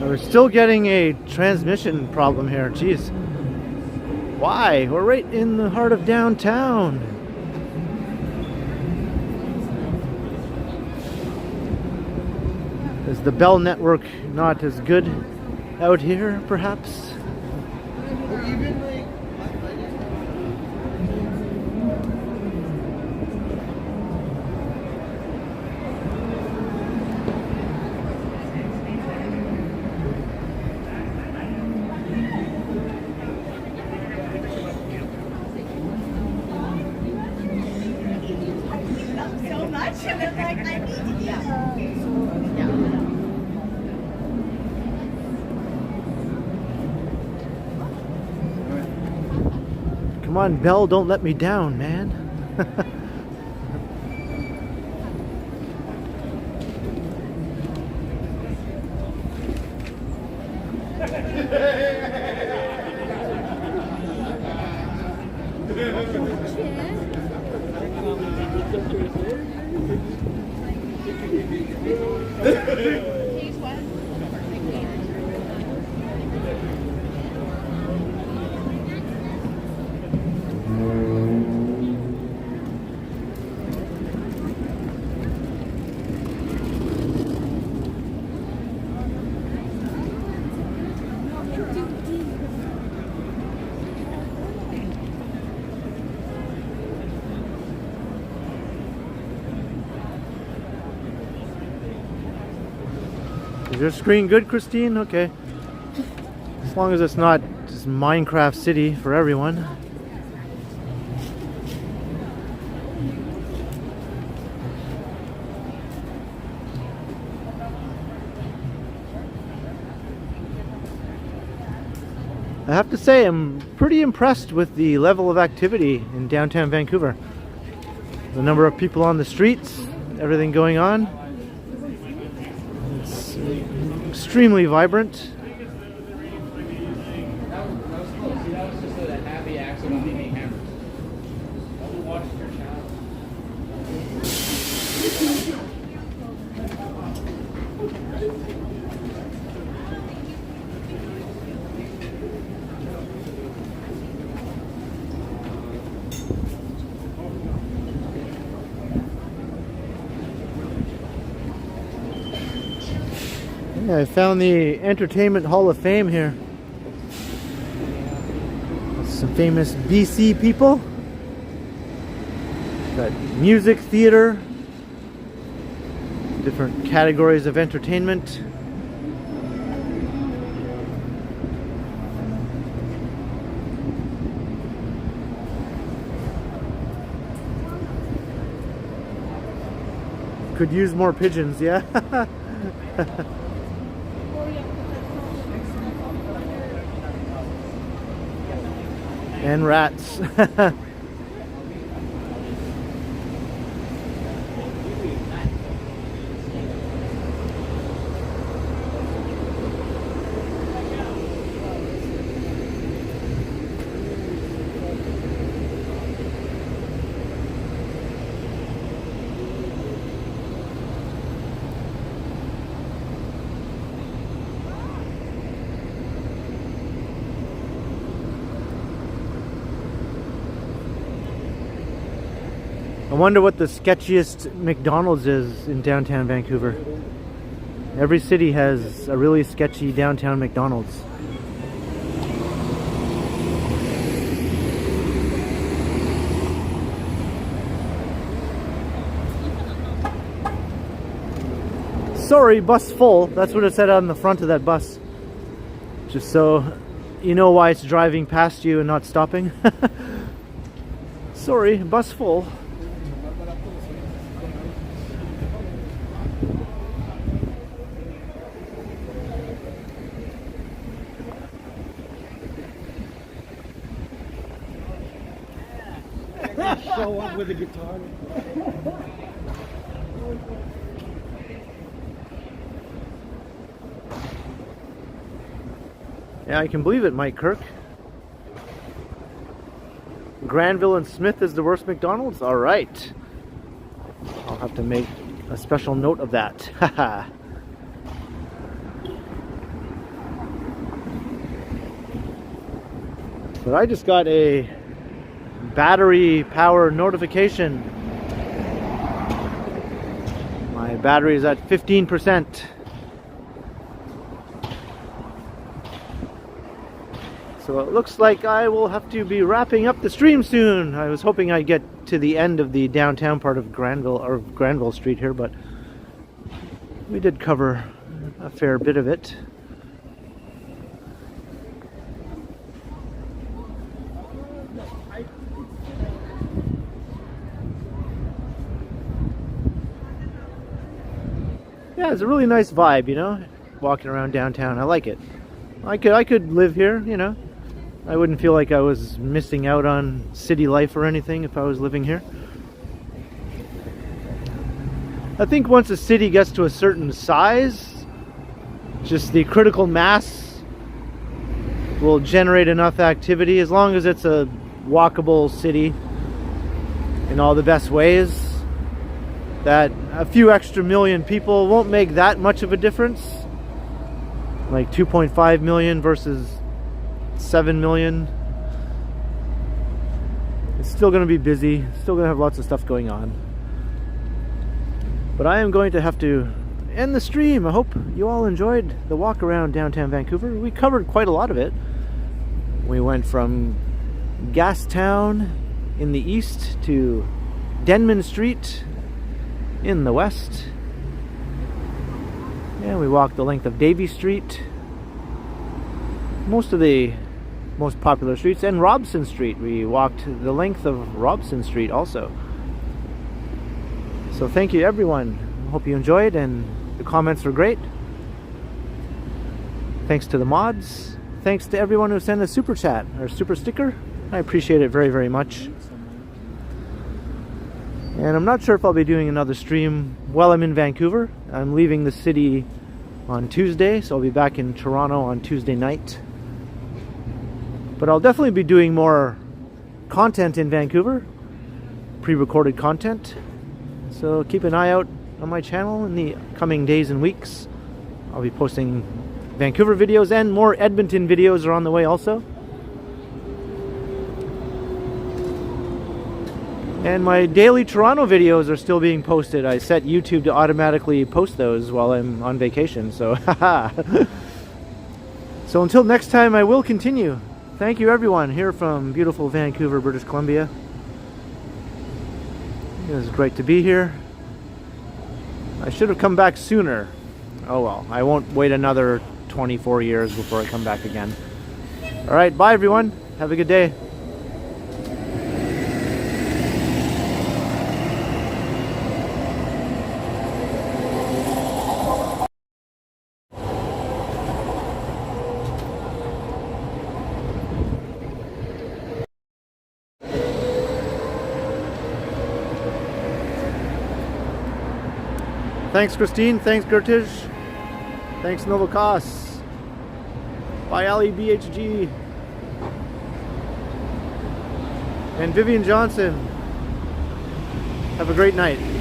We're still getting a transmission problem here. Jeez. Why? We're right in the heart of downtown. Is the Bell network not as good out here, perhaps? Come on, Bell, don't let me down, man. Is your screen good, Christine? Okay. As long as it's not just Minecraft City for everyone. I have to say, I'm pretty impressed with the level of activity in downtown Vancouver. The number of people on the streets, everything going on. It's extremely vibrant. Yeah, I found the Entertainment Hall of Fame here. Some famous BC people. Got music, theater, different categories of entertainment. Could use more pigeons, yeah. And rats. I wonder what the sketchiest McDonald's is in downtown Vancouver. Every city has a really sketchy downtown McDonald's. Sorry, bus full. That's what it said on the front of that bus. Just so you know why it's driving past you and not stopping. Sorry, bus full. Show up with a guitar. Yeah, I can believe it, Mike Kirk. Granville and Smith is the worst McDonald's? Alright. I'll have to make a special note of that. Haha. But I just got a battery power notification. My battery is at 15%. So it looks like I will have to be wrapping up the stream soon. I was hoping I'd get to the end of the downtown part of Granville Street here, but we did cover a fair bit of it. Yeah, it's a really nice vibe, you know, walking around downtown. I like it. I could live here, you know. I wouldn't feel like I was missing out on city life or anything if I was living here. I think once a city gets to a certain size, just the critical mass will generate enough activity, as long as it's a walkable city in all the best ways, that a few extra million people won't make that much of a difference. Like 2.5 million versus 7 million. It's still going to be busy, still going to have lots of stuff going on. But I am going to have to end the stream. I hope you all enjoyed the walk around downtown Vancouver. We covered quite a lot of it. We went from Gastown in the east to Denman Street in the west. And we walked the length of Davie Street, most of the most popular streets, and Robson Street. We walked the length of Robson Street also. So thank you everyone. Hope you enjoyed, and the comments were great. Thanks to the mods. Thanks to everyone who sent a super chat or super sticker. I appreciate it very, very much. And I'm not sure if I'll be doing another stream while I'm in Vancouver. I'm leaving the city on Tuesday, so I'll be back in Toronto on Tuesday night. But I'll definitely be doing more content in Vancouver, pre-recorded content. So keep an eye out on my channel in the coming days and weeks. I'll be posting Vancouver videos, and more Edmonton videos are on the way also. And my daily Toronto videos are still being posted. I set YouTube to automatically post those while I'm on vacation, so haha. So until next time, I will continue. Thank you everyone here from beautiful Vancouver, British Columbia. It was great to be here. I should have come back sooner. Oh well, I won't wait another 24 years before I come back again. Alright, bye everyone. Have a good day. Thanks, Christine. Thanks, Gertij. Thanks, Novakos. Bye, Ali BHG. And Vivian Johnson. Have a great night.